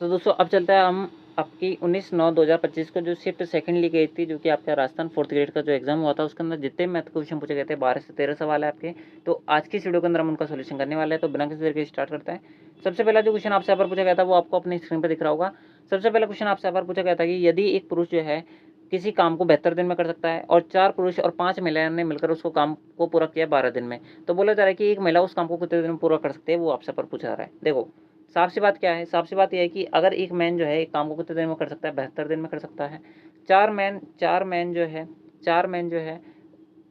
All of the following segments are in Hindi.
तो दोस्तों अब चलता है हम आपकी 19/9/2025 को जो शिफ्ट सेकंड ली गई थी, जो कि आपका राजस्थान 4th ग्रेड का जो एग्जाम हुआ था, उसके अंदर जितने मैथ क्वेश्चन पूछे गए थे 12 से 13 सवाल है आपके। तो आज की इस वीडियो के अंदर हम उनका सोल्यूशन करने वाले हैं। तो बिना किसी देर के स्टार्ट करते हैं। सबसे पहला जो क्वेश्चन आपसे यहाँ पर पूछा गया था वो आपको अपनी स्क्रीन पर दिख रहा होगा। सबसे पहला क्वेश्चन आपसे यहाँ पर पूछा गया था कि यदि एक पुरुष जो है किसी काम को 72 दिन में कर सकता है और 4 पुरुष और 5 महिलाओं ने मिलकर उसको काम को पूरा किया 12 दिन में, तो बोला जा रहा है कि एक महिला उस काम को कितने दिन में पूरा कर सकती है, वो आपसे पर पूछा जा रहा है। देखो साफ सी बात क्या है, साफ सी बात यह है कि अगर एक मैन जो है एक काम को कितने दिन में कर सकता है, 72 दिन में कर सकता है। चार मैन जो है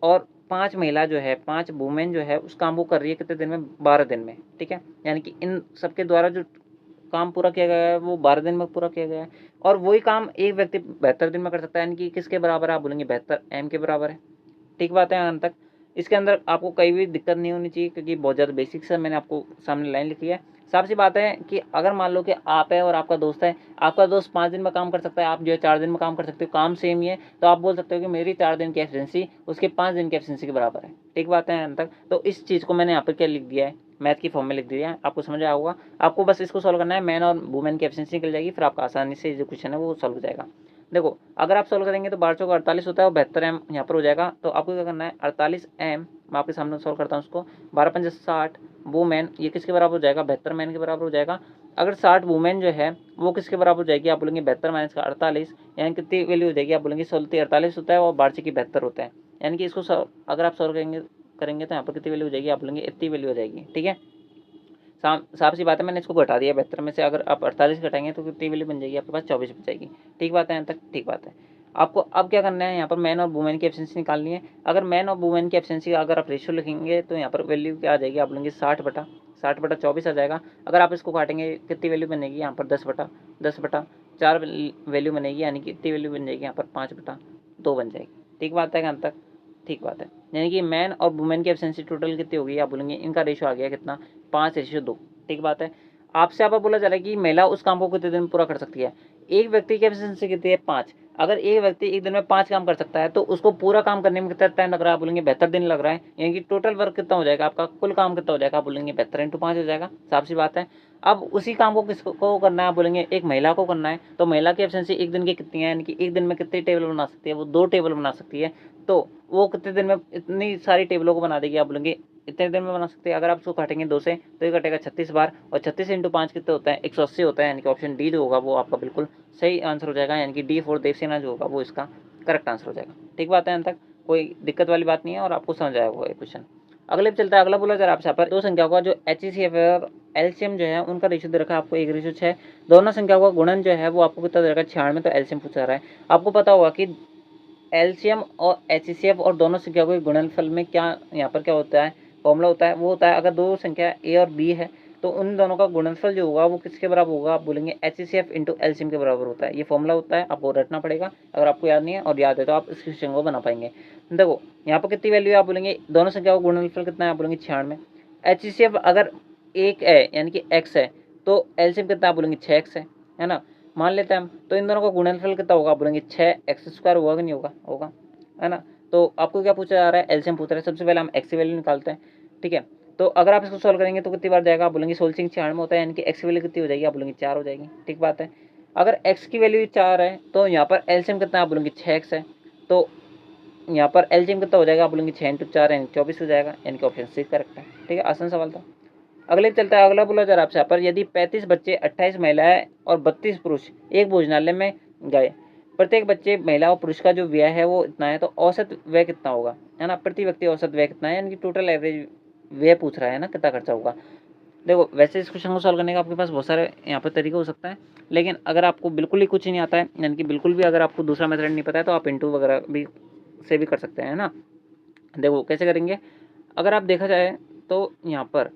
और 5 महिला जो है, 5 वुमेन जो है उस काम को कर रही है कितने दिन में, 12 दिन में। ठीक है, यानी कि इन सबके द्वारा जो काम पूरा किया गया है वो 12 दिन में पूरा किया गया है। और वही काम एक व्यक्ति 72 दिन में कर सकता है, यानी कि किसके बराबर है, आप बोलेंगे 72 एम के बराबर है। ठीक बात है यहाँ तक। इसके अंदर आपको कहीं भी दिक्कत नहीं होनी चाहिए, क्योंकि बहुत ज़्यादा बेसिक्स है, मैंने आपको सामने लाइन लिखी है। साफ सी बात है कि अगर मान लो कि आप है और आपका दोस्त है, आपका दोस्त 5 दिन में काम कर सकता है, आप जो है 4 दिन में काम कर सकते हो, काम सेम ही है, तो आप बोल सकते हो कि मेरी 4 दिन की एफिशिएंसी उसके 5 दिन की एफिशिएंसी के बराबर है। ठीक बात है यहाँ तक। तो इस चीज़ को मैंने यहाँ पर क्या लिख दिया है, मैथ की फॉर्म में लिख दिया है, आपको समझ आया होगा। आपको बस इसको सॉल्व करना है, मैन और वुमेन की एफिशिएंसी निकल जाएगी, फिर आपका आसानी से जो क्वेश्चन है वो सॉल्व हो जाएगा। देखो अगर आप सॉल्व करेंगे तो 12 चौका 48 होता है और 72 एम यहाँ पर हो जाएगा। तो आपको क्या करना है, 48 एम मैं आपके सामने सॉल्व करता हूँ उसको। 12 पंजे 60 वुमेन, ये किसके बराबर हो जाएगा, 72 मैन के बराबर हो जाएगा। अगर 60 वुमेन जो है वो किसके बराबर हो जाएगी, आप बोलेंगे 72 माइनस का 48, यानी कितनी वैल्यू हो जाएगी, आप बोलेंगे 16 48 होता है और 12 की 72 होता है। यानी कि इसको अगर आप सॉल्व करेंगे तो यहाँ पर कितनी वैल्यू हो जाएगी, आप बोलेंगे इतनी वैल्यू हो जाएगी। ठीक है, साफ सी बात है, मैंने इसको घटा दिया 72 में से। अगर आप 48 घटाएंगे तो कितनी वैल्यू बन जाएगी, आपके पास 24 बच जाएगी। ठीक बात है यहाँ तक, ठीक बात है। आपको अब क्या करना है, यहाँ पर मैन और वुमेन की एफिशिएंसी निकालनी है। अगर मैन और वुमेन की एफिशिएंसी का अगर आप रेशियो लिखेंगे तो यहाँ पर वैल्यू क्या आ जाएगी, आप बोलेंगे 60/24 आ जाएगा। अगर आप इसको काटेंगे कितनी वैल्यू बनेगी, यहाँ पर 10/4 वैल्यू बनेगी, यानी कि इतनी वैल्यू बन जाएगी यहाँ पर 5/2 बन जाएगी। ठीक बात है यहाँ तक, ठीक बात है। यानी कि मैन और वुमेन की एफिशिएंसी टोटल कितनी होगी, आप बोलेंगे इनका रेशियो आ गया कितना, 5:2। ठीक बात है। आपसे यहाँ पर बोला जा रहा है कि महिला उस काम को कितने दिन में पूरा कर सकती है। एक व्यक्ति की एफिशिएंसी कितनी है, 5। अगर एक व्यक्ति एक दिन में 5 काम कर सकता है तो उसको पूरा काम करने में कितना टाइम लग रहा है, बोलेंगे 72 दिन लग रहा है। यानी कि टोटल वर्क कितना हो जाएगा, आपका कुल काम कितना हो जाएगा, आप बोलेंगे 72 × 5 हो जाएगा। साफ सी बात है। अब उसी काम को किसको करना है, आप बोलेंगे एक महिला को करना है। तो महिला की एफिशिएंसी एक दिन की कितनी है, यानी कि एक दिन में कितनी टेबल बना सकती है, वो 2 टेबल बना सकती है। तो वो कितने दिन में इतनी सारी टेबलों को बना देगी, आप बोलेंगे इतने दिन में बना सकते हैं। अगर आप उसको काटेंगे 2 से तो ये कटेगा 36 बार, और 36 × 5 कितने होता है, 180 होता है। यानी कि ऑप्शन डी जो होगा वो आपका बिल्कुल सही आंसर हो जाएगा, यानी कि डी फॉर देवसेना जो होगा वो इसका करेक्ट आंसर हो जाएगा। ठीक बात है, यहाँ तक कोई दिक्कत वाली बात नहीं है और आपको समझ आया होगा ये क्वेश्चन। अगले पे चलता है। अगला बोला जा रहा है आपसे यहाँ पर दो संख्याओं का जो HCF और एलसीएम जो है उनका रेशियो दे रखा है आपको 1:6। दोनों संख्याओं का गुणन जो है वो आपको कितना दे रखा है, 96। तो एलसीएम पूछा रहा है। आपको पता होगा कि एलसीएम और HCF और दोनों संख्याओं के गुणनफल में क्या यहाँ पर क्या होता है, फॉर्मूला होता है, वो होता है अगर दो संख्या ए और बी है तो उन दोनों का गुणनफल जो होगा वो किसके बराबर होगा, आप बोलेंगे HCF × एलसीएम के बराबर होता है। ये फॉर्मूला होता है, आपको रटना पड़ेगा। अगर आपको याद नहीं है और याद है तो आप इस क्वेश्चन को बना पाएंगे। देखो यहाँ पर कितनी वैल्यू है, आप बोलेंगे दोनों संख्याओं का गुणनफल कितना है, आप बोलेंगे 96। HCF अगर एक है यानी कि x है तो एलसीएम कितना, आप बोलेंगे 6x है ना, मान लेते हैं हम। तो इन दोनों का गुणनफल कितना होगा, आप बोलेंगे 6x² होगा कि नहीं होगा, होगा है ना। तो आपको क्या पूछा जा रहा है, एलसीएम पूछ रहा है। सबसे पहले हम एक्स की वैल्यू निकालते हैं। ठीक है, तो अगर आप इसको सॉल्व करेंगे तो कितनी बार जाएगा, आप बोलेंगे 16 × 96 होता है, यानी कि एक्स की वैल्यू कितनी हो जाएगी, आप बोलेंगे 4 हो जाएगी। ठीक बात है। अगर एक्स की वैल्यू 4 है तो यहाँ पर एलसीएम कितना, आप बोलेंगे 6x है। तो यहाँ पर एलसीएम कितना हो जाएगा, आप बोलेंगे 6 × 4 यानी 24 हो जाएगा, यानी कि ऑप्शन सी करेक्ट है। ठीक है, आसान सवाल था। अगले चलता है। अगला बोला जा रहा है आपसे यहाँ पर यदि 35 बच्चे 28 महिलाएं और 32 पुरुष एक भोजनालय में गए, प्रत्येक बच्चे महिला और पुरुष का जो व्यय है वो इतना है, तो औसत व्यय कितना होगा, है ना। प्रति व्यक्ति औसत व्यय कितना है, यानी कि टोटल एवरेज व्यय पूछ रहा है ना, कितना खर्चा होगा। देखो वैसे इस क्वेश्चन को सॉल्व करने का आपके पास बहुत सारे यहाँ पर तरीके हो सकता है, लेकिन अगर आपको बिल्कुल ही कुछ नहीं आता है, यानी कि बिल्कुल भी अगर आपको दूसरा मेथड नहीं पता है तो आप इंटू वगैरह भी से भी कर सकते हैं ना। देखो कैसे करेंगे, अगर आप देखा जाए तो यहाँ पर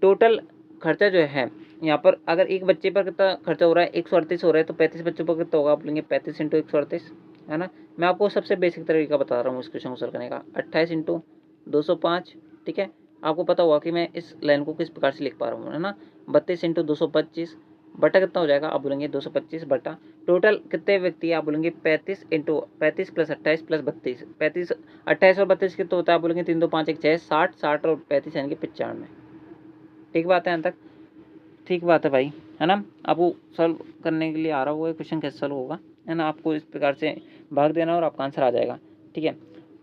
टोटल खर्चा जो है यहाँ पर अगर एक बच्चे पर कितना खर्चा हो रहा है, 138 हो रहा है, तो 35 बच्चों पर कितना होगा, आप लेंगे 35 × 138 है ना। मैं आपको सबसे बेसिक तरीका बता रहा हूँ इस क्वेश्चन को सॉल्व करने का, 28 × 205। ठीक है, आपको पता होगा कि मैं इस लाइन को किस प्रकार से लिख पा रहा हूँ, है ना। 32 × 225 बटा कितना हो जाएगा, आप बोलेंगे 225 बटा टोटल कितने व्यक्ति, आप बोलेंगे 35 × 35 + 28 + 32, 35 28 और 32 कितना होता है, आप बोलेंगे 3 2 5 1 6 60 60 और 35 यानी कि 95। ठीक बात है यहाँ तक, ठीक बात है भाई, है ना। आपको सॉल्व करने के लिए आ रहा होगा क्वेश्चन कैसे सॉल्व होगा, है ना। आपको इस प्रकार से भाग देना और आपका आंसर आ जाएगा, ठीक है।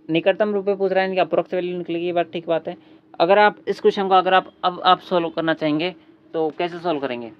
निकटतम रूप में पूछ रहा है कि अप्रोक्स वैल्यू निकलेगी, ये बात ठीक बात है। अगर आप इस क्वेश्चन को अगर आप सॉल्व करना चाहेंगे तो कैसे सॉल्व करेंगे।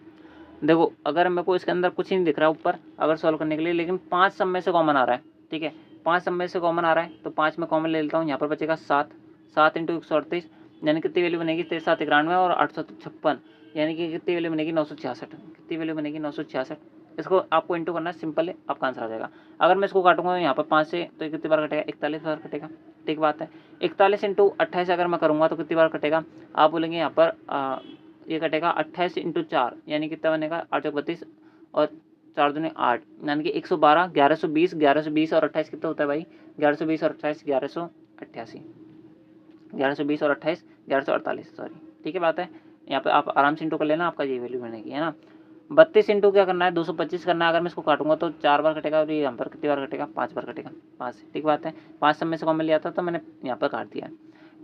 देखो अगर मेरे को इसके अंदर कुछ ही नहीं दिख रहा ऊपर अगर सॉल्व करने के लिए, लेकिन 5 सब में से कॉमन आ रहा है, ठीक है। 5 सब में से कॉमन आ रहा है तो 5 में कॉमन ले लेता हूँ। यहाँ पर बचेगा 7, 7 इंटू 138 यानी कितनी वैल्यू बनेगी 791 और 856 यानी कि कितनी वैल्यू बनेगी 966। कितनी वैल्यू बनेगी 966। इसको आपको इंटू करना सिंपल है, आपका आंसर आ जाएगा। अगर मैं इसको काटूंगा यहाँ पर 5 से तो कितनी बार कटेगा 41 बार कटेगा, ठीक बात है। 41 इंटू 28 अगर मैं करूँगा तो कितनी बार कटेगा, आप बोलेंगे यहाँ पर ये कटेगा 28 इंटू 4 यानी कितना बनेगा 832 और 4 दूनी 8 यानी कि 112, 1120, 1120 और 28 कितना होता है भाई 1120 और 28 1188, 1120 और 28 1148 सॉरी, ठीक है बात है। यहाँ पे आप आराम से इंटू कर लेना, आपका ये वैल्यू बनेगी, है ना। 32 इंटू क्या करना है 225 करना है। अगर मैं इसको काटूंगा तो 4 बार कटेगा और ये यहाँ पर कितनी बार कटेगा 5 बार कटेगा, 5, ठीक बात है। 5 सब में से कॉमन लिया था तो मैंने यहाँ पर काट दिया।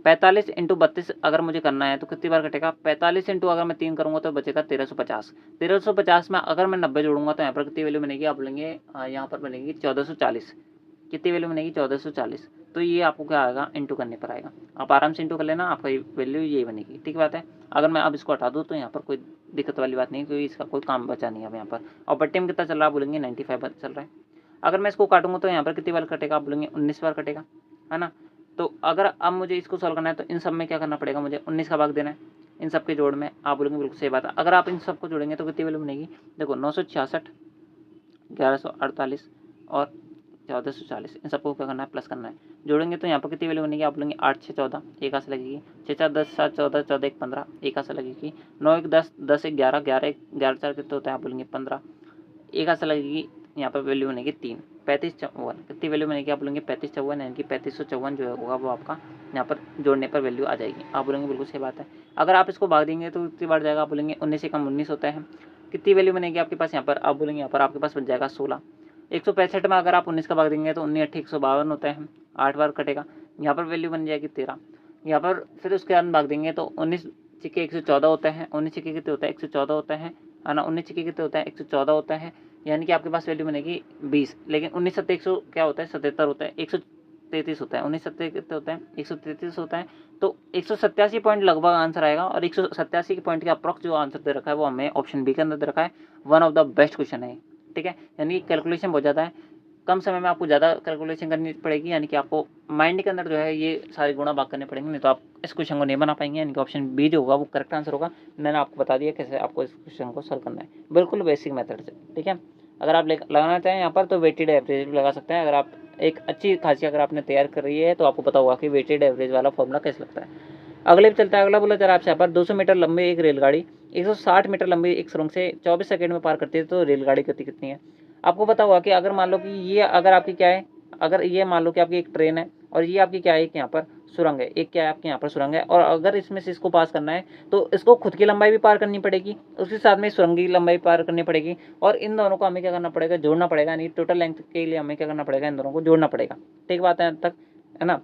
45 इंटू 32 अगर मुझे करना है तो कितनी बार कटेगा 45 इंटू अगर मैं 3 करूँगा तो बचेगा 1350। 1350 में अगर मैं 90 जोड़ूंगा तो यहाँ पर कितनी वैल्यू बनेगी, आप बोलेंगे यहाँ पर बनेगी 1440। कितनी वैल्यू बनेगी 1440। तो ये आपको क्या आएगा इंटू करने पर आएगा, आप आराम से इंटू कर लेना, आपका वैल्यू यही बनेगी, ठीक बात है। अगर मैं अब इसको हटा दूँ तो यहाँ पर कोई दिक्कत वाली बात नहीं, क्योंकि इसका कोई काम बचा नहीं है अब यहाँ पर। और बट्टे में कितना चल रहा है, बोलेंगे 95 चल रहा है। अगर मैं इसको काटूंगा तो यहाँ पर कितनी बार कटेगा, आप बोलेंगे 19 बार कटेगा, है ना। तो अगर अब मुझे इसको सॉल्व करना है तो इन सब में क्या करना पड़ेगा, मुझे 19 का भाग देना है इन सब के जोड़ में। आप बोलेंगे बिल्कुल सही बात है। अगर आप इन सबको जोड़ेंगे तो कितनी वैल्यू बनेगी, देखो 966, 1148 और 1440, इन सबको क्या करना है प्लस करना है। जोड़ेंगे तो यहाँ पर कितनी वैल्यू बनेगी, आप बोलेंगे 8 6 14 एक से लगेगी, 6 4 10 7 14 14 1 15 एक से लगेगी, 9 1 10 10 1 11 11 1 11 4 कितने होता है, आप बोलेंगे 15 एक से लगेगी। यहाँ पर वैल्यू बनेगी 3 35 54 कितनी वैल्यू बनेगी, आप बोलेंगे 35 54 यानी कि 3554 जो होगा वो आपका यहाँ पर जोड़ने पर वैल्यू आ जाएगी। आप बोलेंगे बिल्कुल सही बात है। अगर आप इसको भाग देंगे तो कितनी बार जाएगा, आप बोलेंगे 19 से कम 19 होता है, कितनी वैल्यू बनेगी आपके पास यहाँ पर, आप बोलेंगे यहाँ पर आपके पास बच जाएगा 16। 165 में अगर आप 19 का भाग देंगे तो 19 8 152 होता है, 8 बार कटेगा, यहाँ पर वैल्यू बन जाएगी 13। यहाँ पर फिर उसके बाद भाग देंगे तो 19 छिके 114 होता है, 19 छिके कितने होता है 114 होता है ना, 19 छिके कितने होता है 114 होता है, यानी कि आपके पास वैल्यू बनेगी 20। लेकिन 19 7 100 क्या होता है 77 होता है, 133 होता है, 19 7 कितने होता है 133 होता है। तो 187 पॉइंट लगभग आंसर आएगा, और 187 के पॉइंट के अप्रॉक्स जो आंसर दे रखा है वो हमें ऑप्शन बी के अंदर दे रखा है। One of the best question है, ठीक है। यानी कि कैलकुलेशन बहुत ज़्यादा है, कम समय में आपको ज़्यादा कैलकुलेशन करनी पड़ेगी, यानी कि आपको माइंड के अंदर जो है ये सारे गुणा भाग करने पड़ेंगे, नहीं तो आप इस क्वेश्चन को नहीं बना पाएंगे। यानी कि ऑप्शन बी जो होगा वो करेक्ट आंसर होगा। मैंने आपको बता दिया कैसे आपको इस क्वेश्चन को सॉल्व करना है, बिल्कुल बेसिक मेथड से, ठीक है। अगर आप लगाना चाहें यहाँ पर तो वेटेड एवरेज भी लगा सकते हैं। अगर आप एक अच्छी खासी अगर आपने तैयार कर रही है तो आपको पता होगा कि वेटेड एवरेज वाला फॉर्मूला कैसे लगता है। अगले पे चलता है, अगला बोला जरा आपसे यहाँ पर 200 मीटर लंबी एक रेलगाड़ी 160 मीटर लंबी एक सुरंग से 24 सेकंड में पार करती है तो रेलगाड़ी गति कितनी है। आपको पता होगा कि अगर मान लो कि ये अगर आपकी क्या है, अगर ये मान लो कि आपकी एक ट्रेन है और ये आपकी क्या है एक यहाँ पर सुरंग है, एक क्या है आपके यहाँ पर सुरंग है, और अगर इसमें से इसको पास करना है तो इसको खुद की लंबाई भी पार करनी पड़ेगी, उसके साथ में सुरंग की लंबाई पार करनी पड़ेगी, और इन दोनों को हमें क्या करना पड़ेगा जोड़ना पड़ेगा। यानी टोटल लेंथ के लिए हमें क्या करना पड़ेगा, इन दोनों को जोड़ना पड़ेगा, ठीक बात है यहाँ तक, है ना।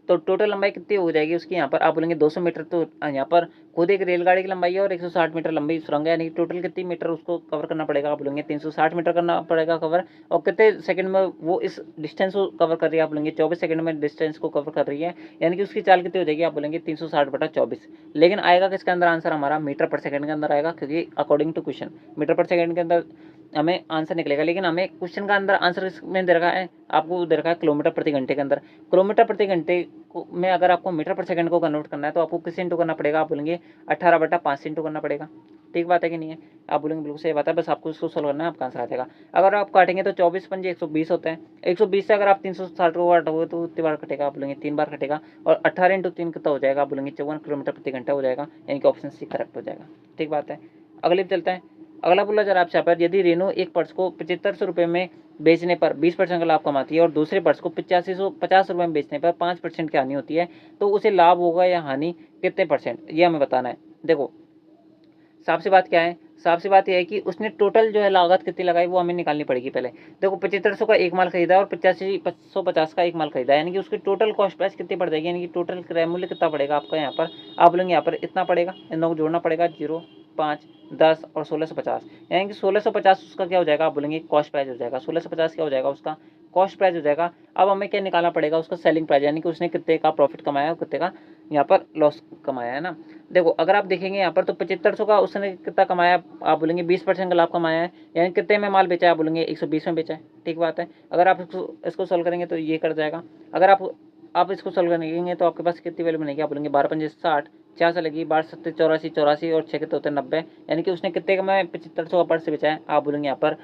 तो टोटल लंबाई कितनी हो जाएगी उसकी, यहाँ पर आप बोलेंगे 200 मीटर, तो यहाँ पर खुद एक रेलगाड़ी की लंबाई है और 160 मीटर लंबी सुरंग है, यानी टोटल कितनी मीटर उसको कवर करना पड़ेगा, आप बोलेंगे 360 मीटर करना पड़ेगा कवर। और कितने सेकंड में वो इस डिस्टेंस को कवर कर रही है, आप बोलेंगे 24 सेकंड में डिस्टेंस को कवर कर रही है, यानी कि उसकी चाल कितनी हो जाएगी, आप बोलेंगे 360/24। लेकिन आएगा किसके अंदर आंसर हमारा, मीटर पर सेकंड के अंदर आएगा, क्योंकि अकॉर्डिंग टू क्वेश्चन मीटर पर सेकंड के अंदर हमें आंसर निकलेगा। लेकिन हमें क्वेश्चन का अंदर आंसर में दे रखा है, आपको दे रखा है किलोमीटर प्रति घंटे के अंदर। किलोमीटर प्रति घंटे में अगर आपको मीटर पर सेकंड को कन्वर्ट करना है तो आपको किस इंटू करना पड़ेगा, आप बोलेंगे 18/5 इंटू करना पड़ेगा, ठीक बात है कि नहीं है। आप बोलेंगे बिल्कुल सही बात है, बस आपको इसको सोल्व करना है, आपका आंसर आ जाएगा। अगर आप काटेंगे तो 24 पंजे 120 होता है, 120 से अगर आप 360 को काटोगे तो कितनी बार कटेगा, आप बोलेंगे 3 बार कटेगा, और 18 इंटू 3 कितना हो जाएगा, आप बोलेंगे 54 किलोमीटर प्रति घंटा हो जाएगा, यानी कि ऑप्शन सी करेक्ट हो जाएगा, ठीक बात है। अगले पे चलते हैं, अगला बोला जरा आपसे पर यदि रेनू एक पर्स को 7500 रुपये में बेचने पर 20% का लाभ कमाती है और दूसरे पर्स को 8550 रुपये में बेचने पर 5% की हानि होती है, तो उसे लाभ होगा या हानि कितने परसेंट, ये हमें बताना है। देखो साफ सी बात क्या है, साफ सी बात यह है कि उसने टोटल जो है लागत कितनी लगाई वो हमें निकालनी पड़ेगी पहले। देखो 7500 का एक माल खरीदा और 8550 का एक माल खरीदा, यानी कि उसकी टोटल कॉस्ट प्राइस कितनी पड़ जाएगी, यानी कि टोटल क्रय मूल्य कितना पड़ेगा आपका यहाँ पर, आप बोलेंगे यहाँ पर इतना पड़ेगा, इन दोनों को जोड़ना पड़ेगा 0 5, 10 और 1650, यानी कि 1650 उसका क्या हो जाएगा, आप बोलेंगे कॉस्ट प्राइस हो जाएगा। 1650 क्या हो जाएगा, उसका कॉस्ट प्राइस हो जाएगा। अब हमें क्या निकालना पड़ेगा, उसका सेलिंग प्राइस, यानी कि उसने कितने का प्रॉफिट कमाया और कितने का यहाँ पर लॉस कमाया है ना। देखो अगर आप देखेंगे यहाँ पर तो 7500 का उसने कितना कमाया, आप बोलेंगे 20% का लाभ कमाया है, यानी कितने में माल बेचा है, आप बोलेंगे 120 में बेचा है। ठीक बात है। अगर आप इसको सॉल्व करेंगे तो ये कर जाएगा। अगर आप इसको सॉल्व करेंगे तो आपके पास कितनी वैल्यू बनेगी, आप बोलेंगे 12 पंजे 60, 4 से लगी 12 सत्तर 84, 84 और 6 कितने होते हैं 90, यानी कि उसने कितने का मैं 7500 का पर्स बेचा है, आप बोलेंगे यहाँ पर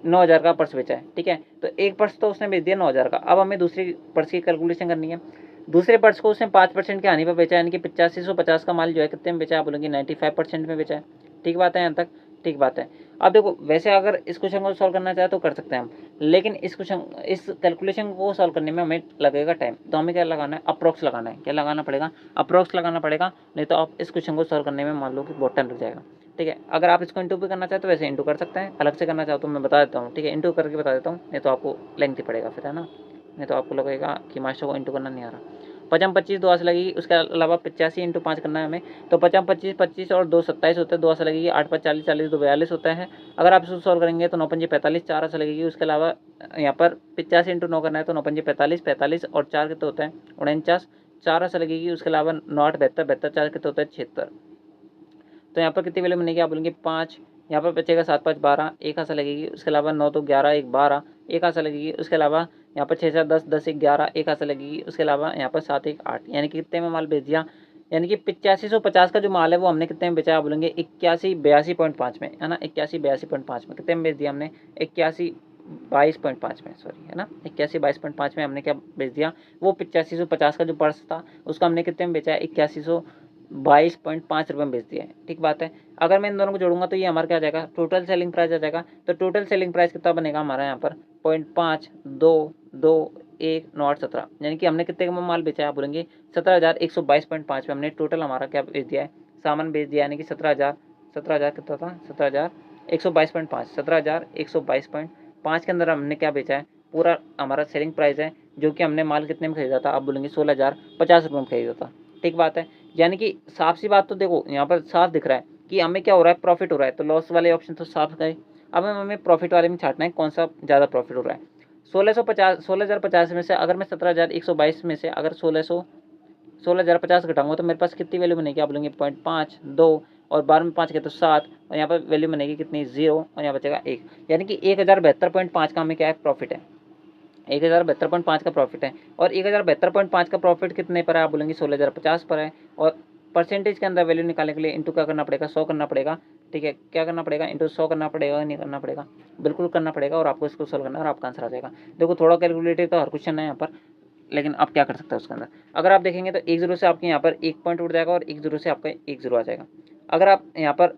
9000 का पर्स बेचा है। ठीक है, तो एक पर्स तो उसने बेच दिया 9000 का। अब हमें दूसरी पर्स की कैलकुलेशन करनी है। दूसरे पर्स को उसने 5% के हानि पर बेचा, यानी कि 8550 का माल जो है कितने में बेचा है, आप बोलेंगे 95% में बेचा है। ठीक बात है यहाँ तक, ठीक बात है। अब देखो वैसे अगर इस क्वेश्चन को सॉल्व करना चाहे तो कर सकते हैं हम, लेकिन इस कैलकुलेशन को सॉल्व करने में हमें लगेगा टाइम, तो हमें क्या लगाना है, अप्रोक्स लगाना है। क्या लगाना पड़ेगा, अप्रोक्स लगाना पड़ेगा, नहीं तो आप इस क्वेश्चन को सॉल्व करने में मान लो कि बहुत टाइम लग जाएगा। ठीक है, अगर आप इसको इंटू भी करना चाहते हो वैसे इंटू कर सकते हैं, अलग से करना चाहो तो मैं बता देता हूँ। ठीक है, इंटू करके बता देता हूँ, नहीं तो आपको लेंथी पड़ेगा फिर, है ना, नहीं तो आपको लगेगा कि मास्टर को इंटू करना नहीं आ रहा। 5 25 2 से लगेगी, उसके अलावा 85 इंटू 5 करना है हमें, तो 5 25 25 और 2 27 होते हैं, 2 से लगेगी, 8 5 40 40 2 42 होता है। अगर आप इसको सॉल्व करेंगे तो 9 पंजे 45, 4 से लगेगी, उसके अलावा यहाँ पर 85 इंटू 9 करना है तो 9 पंजे 45 45 और 4 कितने होते हैं 49, 4 से लगेगी, उसके अलावा 9 8 72 72, 4 कितने होता है 76। तो यहाँ पर कितनी वैल्यू बनेगी, आप बोलेंगे 5, यहाँ पर बचेगा 7 5 12, एक हाथ से लगेगी, उसके अलावा 9 2 11 1 12, एक हाथ से लगेगी, उसके अलावा यहाँ पर 6 7 10 10 1 11, एक हाथ से लगेगी, उसके अलावा यहाँ पर 7 1 8, यानी कि कितने में माल बेच दिया, यानी कि 8550 का जो माल है वो हमने कितने में बेचा, आप बोलेंगे 81 82.5 में, है ना, 81 82.5 में कितने में बेच दिया हमने, 81 22.5 में, सॉरी, है ना, 81 22.5 में हमने क्या बेच दिया, वो 8550 का जो पर्स था उसका हमने कितने में बेचा है, 8122.5 रुपये में बेच दिया है। ठीक बात है। अगर मैं इन दोनों को जोड़ूंगा तो ये हमारा क्या आ जाएगा, टोटल सेलिंग प्राइस आ जाएगा। तो टोटल सेलिंग प्राइस कितना बनेगा हमारा यहाँ पर 0.5 2 2 1 9 8 17, यानी कि हमने कितने का माल बेचा है, आप बोलेंगे 17,122.5 में हमने टोटल हमारा क्या बेच दिया है, सामान बेच दिया, यानी कि 17,000 कितना था, 17,122.5, 17,122.5 के अंदर हमने क्या बेचा है, पूरा हमारा सेलिंग प्राइस है, जो कि हमने माल कितने में खरीदा था, आप बोलेंगे 16,050 रुपये में खरीदा था। ठीक बात है, यानी कि साफ सी बात तो देखो यहाँ पर साफ दिख रहा है कि हमें क्या हो रहा है, प्रॉफिट हो रहा है, तो लॉस वाले ऑप्शन तो साफ गए। अब हमें प्रॉफिट वाले में छाटना है कौन सा ज़्यादा प्रॉफिट हो रहा है। 1650 में से अगर मैं 17,122 में से अगर 16,050 घटाऊंगा तो मेरे पास कितनी वैल्यू बनेगी, आप बोलेंगे 0.5 2 और 12 में 5 के तो 7, और यहाँ पर वैल्यू बनेगी कितनी 0 और यहाँ बचेगा 1, यानी कि 1072.5 का हमें क्या है, प्रॉफिट है, 1072.5 का प्रॉफिट है। और 1072.5 का प्रॉफिट कितने पर है, आप बोलेंगे 16,050 पर है। और परसेंटेज के अंदर वैल्यू निकालने के लिए इंटू क्या करना पड़ेगा, 100 करना पड़ेगा। ठीक है, क्या करना पड़ेगा, इंटू 100 करना पड़ेगा, नहीं करना पड़ेगा, बिल्कुल करना पड़ेगा, और आपको इसको सोल्व करना है और आपका आंसर आ जाएगा। देखो थोड़ा कैलकुलेटिव तो हर क्वेश्चन है यहाँ पर, लेकिन आप क्या कर सकते हैं उसके अंदर। अगर आप देखेंगे तो 1 0 से आपके यहाँ पर 1 पॉइंट उठ जाएगा और 1 0 से आपका 1 0 आ जाएगा। अगर आप यहाँ पर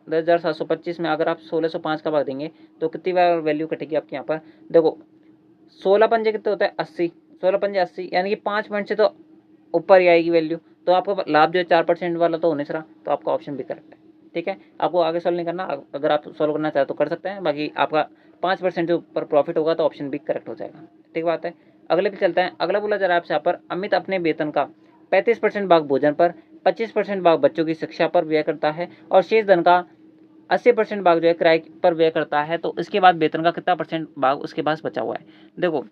10,725 में अगर आप 1605 का भाग देंगे तो कितनी बार वैल्यू कटेगी आपके यहाँ पर, देखो 16 पंजे कितने होता है 80, 16 पंजे 80, यानी कि 5 पॉइंट से तो ऊपर ही आएगी वैल्यू, तो आपका लाभ जो है 4% वाला तो होने से रहा, तो आपका ऑप्शन भी करेक्ट है। ठीक है, आपको आगे सॉल्व नहीं करना, अगर आप सॉल्व करना चाहे तो कर सकते हैं, बाकी आपका 5% के ऊपर प्रॉफिट होगा तो ऑप्शन भी करेक्ट हो जाएगा। ठीक बात है, अगले पे चलते हैं। अगला बोला जा रहा है आपसे यहाँ पर, अमित अपने वेतन का 35% भाग भोजन पर, 25% भाग बच्चों की शिक्षा पर व्यय करता है और शेष धन का 80% भाग जो है किराए पर व्यय करता है, तो इसके बाद वेतन का कितना परसेंट भाग उसके पास बचा हुआ है। देखो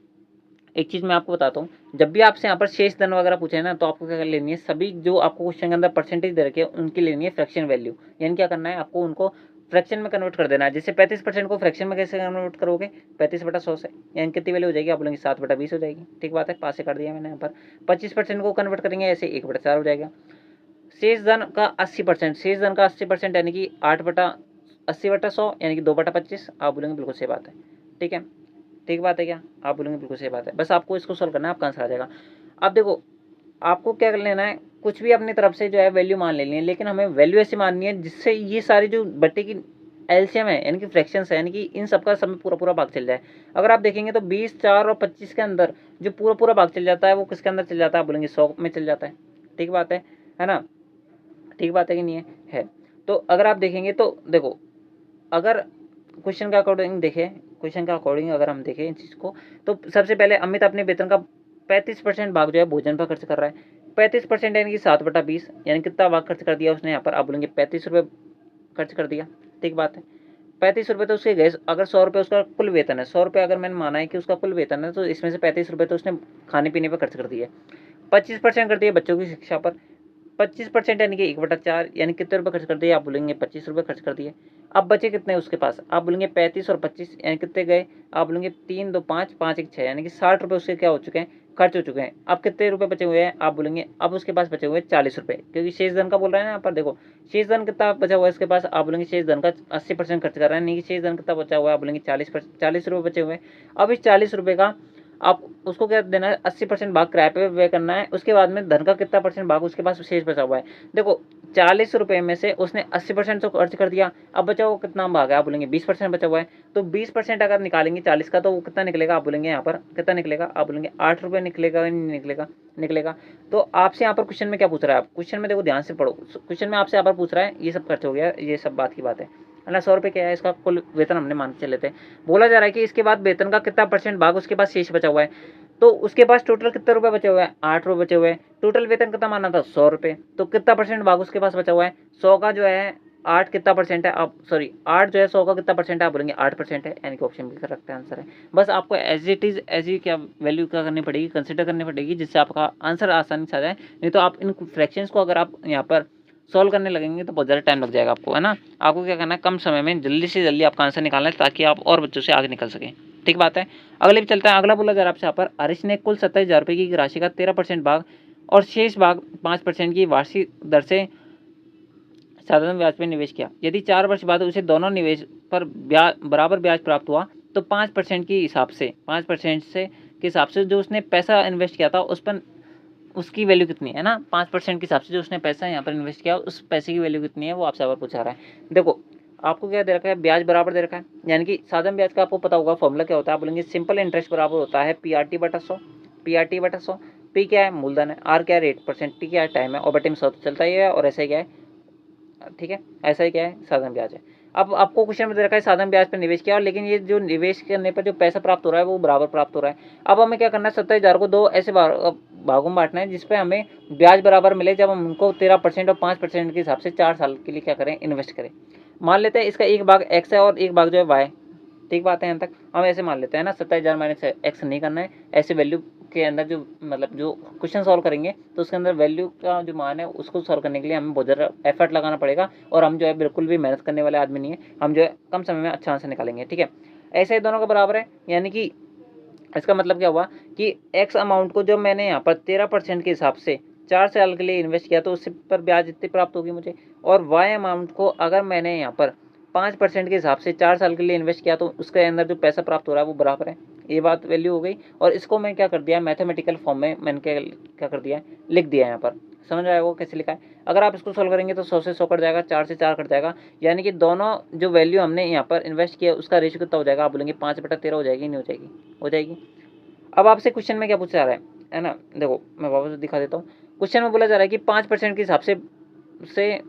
एक चीज़ मैं आपको बताता हूँ, जब भी आपसे यहाँ पर शेष धन वगैरह पूछे ना, तो आपको क्या कर लेनी है, सभी जो आपको क्वेश्चन के अंदर परसेंटेज दे रखे हैं उनकी लेनी है फ्रैक्शन वैल्यू, यानी क्या करना है, आपको उनको फ्रैक्शन में कन्वर्ट कर देना है। जैसे 35% को फ्रैक्शन में कैसे कन्वर्ट करोगे, 35/100 से, यानी कितनी वैल्यू हो जाएगी, आप बोलेंगे 7/20 हो जाएगी। ठीक बात है, पास से कर दिया मैंने यहाँ पर। 25% को कन्वर्ट करेंगे ऐसे 1/4 हो जाएगा। शेष धन का 80%, शेष धन का 80% यानी कि 8/80/100, यानी कि 2/25, आप बोलेंगे बिल्कुल सही बात है। ठीक है, ठीक बात है क्या, आप बोलेंगे बिल्कुल सही बात है। बस आपको इसको सोल्व करना है, आपका आंसर आ जाएगा। अब देखो आपको क्या कर लेना है, कुछ भी अपनी तरफ से जो है वैल्यू मान लेनी है, लेकिन हमें वैल्यू ऐसी माननी है जिससे ये सारी जो बट्टे की एलसीएम है, यानी कि फ्रैक्शंस है, यानी कि इन सबका समय पूरा पूरा भाग चल जाए। अगर आप देखेंगे तो 20 4 और 25 के अंदर जो पूरा पूरा भाग चल जाता है वो किसके अंदर चल जाता है, आप बोलेंगे 100 में चल जाता है। ठीक बात है ना, ठीक बात है कि नहीं है। तो अगर आप देखेंगे तो देखो, अगर क्वेश्चन के अकॉर्डिंग देखें, क्वेश्चन के अकॉर्डिंग अगर हम देखें इन चीज़ को, तो सबसे पहले अमित अपने वेतन का 35% भाग जो है भोजन पर खर्च कर रहा है। 35% यानी कि 7/20, यानी कितना भाग खर्च कर दिया उसने यहाँ पर, आप बोलेंगे 35 रुपये खर्च कर दिया। ठीक बात है, 35 रुपये तो उसके गए। अगर 100 रुपये उसका कुल वेतन है, 100 रुपये अगर मैंने माना है कि उसका कुल वेतन है, तो इसमें से 35 रुपये तो उसने खाने पीने पर खर्च कर दिए। 25% कर दिए बच्चों की शिक्षा पर, 25% यानी कि 1/4, यानी कितने रुपये खर्च कर दिए, आप बोलेंगे 25 रुपये खर्च कर दिए। अब बचे कितने उसके पास, आप बोलेंगे 35 और 25 यानी कितने गए, आप बोलेंगे 3 2 5 5 1 6, यानी कि 60 रुपये उसके क्या हो चुके हैं, खर्च हो चुके हैं। अब कितने रुपये बचे हुए हैं, आप बोलेंगे अब उसके पास बचे हुए हैं 40 रुपये, क्योंकि शेष धन का बोल रहा है ना यहाँ पर। देखो शेष धन कितना बचा हुआ है इसके पास, आप बोलेंगे शेष धन का 80% खर्च कर रहा है, नहीं कि शेष धन कितना बचा हुआ है, आप बोलेंगे 40 रुपये बचे हुए हैं। अब इस 40 रुपये का आप उसको क्या देना है, 80% भाग किराए पे व्यय करना है। उसके बाद में धन का कितना परसेंट भाग उसके पास शेष बचा हुआ है। देखो 40 रुपये में से उसने 80% तो खर्च कर दिया, अब बचा वो कितना भाग है, आप बोलेंगे 20% बचा हुआ है। तो 20% अगर निकालेंगे 40 का, तो वो कितना निकलेगा, आप बोलेंगे यहाँ पर कितना निकलेगा, आप बोलेंगे 8 रुपये निकलेगा या नहीं निकलेगा, निकलेगा। तो आपसे यहाँ पर क्वेश्चन में क्या पूछ रहा है, आप क्वेश्चन में देखो ध्यान से पढ़ो, क्वेश्चन में आपसे यहाँ पर पूछ रहा है ये सब खर्च हो गया, ये सब बात की बात है ना। 100 रुपये क्या है, इसका कुल वेतन हमने मान के चले थे। बोला जा रहा है कि इसके बाद वेतन का कितना परसेंट भाग उसके पास शेष बचा हुआ है। तो उसके पास टोटल कितने रुपए बचे हुए हैं, 8 रुपये बचे हुए हैं। टोटल वेतन कितना माना था, 100 रुपये। तो कितना परसेंट भाग उसके पास बचा हुआ है, 100 का जो है 8 कितना परसेंट है, आप सॉरी 8 जो है 100 का कितना परसेंट है, आप बोलेंगे 8% है, यानी कि ऑप्शन भी करेक्ट आंसर है। बस आपको एज इट इज ऐसी क्या वैल्यू क्या करनी पड़ेगी, कंसिडर करनी पड़ेगी, जिससे आपका आंसर आसानी से आ जाए। नहीं तो आप इन फ्रैक्शंस को अगर आप यहाँ पर सॉल्व करने लगेंगे तो बहुत ज़्यादा टाइम लग जाएगा आपको, है ना। आपको क्या करना है, कम समय में जल्दी से जल्दी आपका आंसर निकालना है, ताकि आप और बच्चों से आगे निकल सकें। ठीक बात है, अगले भी चलता है। अगला बोला जा रहा है आपसे यहाँ पर, हरीश ने कुल 27,000 रुपये की राशि का 13% भाग और शेष भाग 5% की वार्षिक दर से साधारण ब्याज पर निवेश किया। यदि 4 वर्ष बाद उसे दोनों निवेश पर बराबर ब्याज प्राप्त हुआ, तो 5% के हिसाब से 5% से के हिसाब से जो उसने पैसा इन्वेस्ट किया था उस पर उसकी वैल्यू कितनी है ना। 5% के हिसाब से जो उसने पैसा यहाँ पर इन्वेस्ट किया उस पैसे की वैल्यू कितनी है, वो आपसे पूछा रहा है। देखो आपको क्या दे रखा है, ब्याज बराबर दे रखा है, यानी कि साधारण ब्याज का आपको पता होगा फॉर्मूला क्या होता है, आप बोलेंगे सिंपल इंटरेस्ट बराबर होता है PRT/100। PRT/100, P क्या है, मूलधन है, R क्या है, रेट परसेंट, T क्या है, टाइम है, और बटे में 100 चलता ही है, और ऐसा ही क्या है, ठीक है, ऐसा ही क्या है, साधारण ब्याज है। अब आपको क्वेश्चन में दे रखा है साधारण ब्याज पर निवेश किया, लेकिन ये जो निवेश करने पर जो पैसा प्राप्त हो रहा है वो बराबर प्राप्त हो रहा है। अब हमें क्या करना है, 27,000 को दो ऐसे भागों में बांटना है जिसपे हमें ब्याज बराबर मिले, जब हम उनको 13% और 5% के हिसाब से 4 साल के लिए क्या करें, इन्वेस्ट करें। मान लेते हैं इसका एक भाग एक्स है और एक भाग जो है वाई। ठीक बात है, यहाँ तक हम ऐसे मान लेते हैं ना, 27,000 माइनस एक्स नहीं करना है, ऐसे वैल्यू के अंदर जो मतलब जो क्वेश्चन सॉल्व करेंगे तो उसके अंदर वैल्यू का जो मान है उसको सॉल्व करने के लिए हमें बहुत ज़्यादा एफर्ट लगाना पड़ेगा, और हम जो है बिल्कुल भी मेहनत करने वाले आदमी नहीं है, हम जो है कम समय में अच्छा आंसर निकालेंगे। ठीक है, ऐसे ही दोनों का बराबर है, यानी कि इसका मतलब क्या हुआ कि एक्स अमाउंट को जो मैंने यहाँ पर 13% के हिसाब से 4 साल के लिए इन्वेस्ट किया तो उससे पर ब्याज इतनी प्राप्त होगी मुझे, और वाई अमाउंट को अगर मैंने यहाँ पर 5% के हिसाब से 4 साल के लिए इन्वेस्ट किया तो उसके अंदर जो पैसा प्राप्त हो रहा है वो बराबर है। ये बात वैल्यू हो गई, और इसको मैं क्या कर दिया, मैथमेटिकल फॉर्म में मैंने क्या कर दिया, लिख दिया यहाँ पर। समझ आएगा वो कैसे लिखा है। अगर आप इसको सोल्व करेंगे तो 100 से 100 कट जाएगा, 4 से 4 कट जाएगा, यानी कि दोनों जो वैल्यू हमने यहाँ पर इन्वेस्ट किया उसका रेशियो कितना हो जाएगा, आप बोलेंगे 5/13 हो जाएगी, नहीं हो जाएगी, हो जाएगी। अब आपसे क्वेश्चन में क्या पूछा जा रहा है ना, देखो मैं वापस दिखा देता हूँ। क्वेश्चन में बोला जा रहा है कि 5% के हिसाब से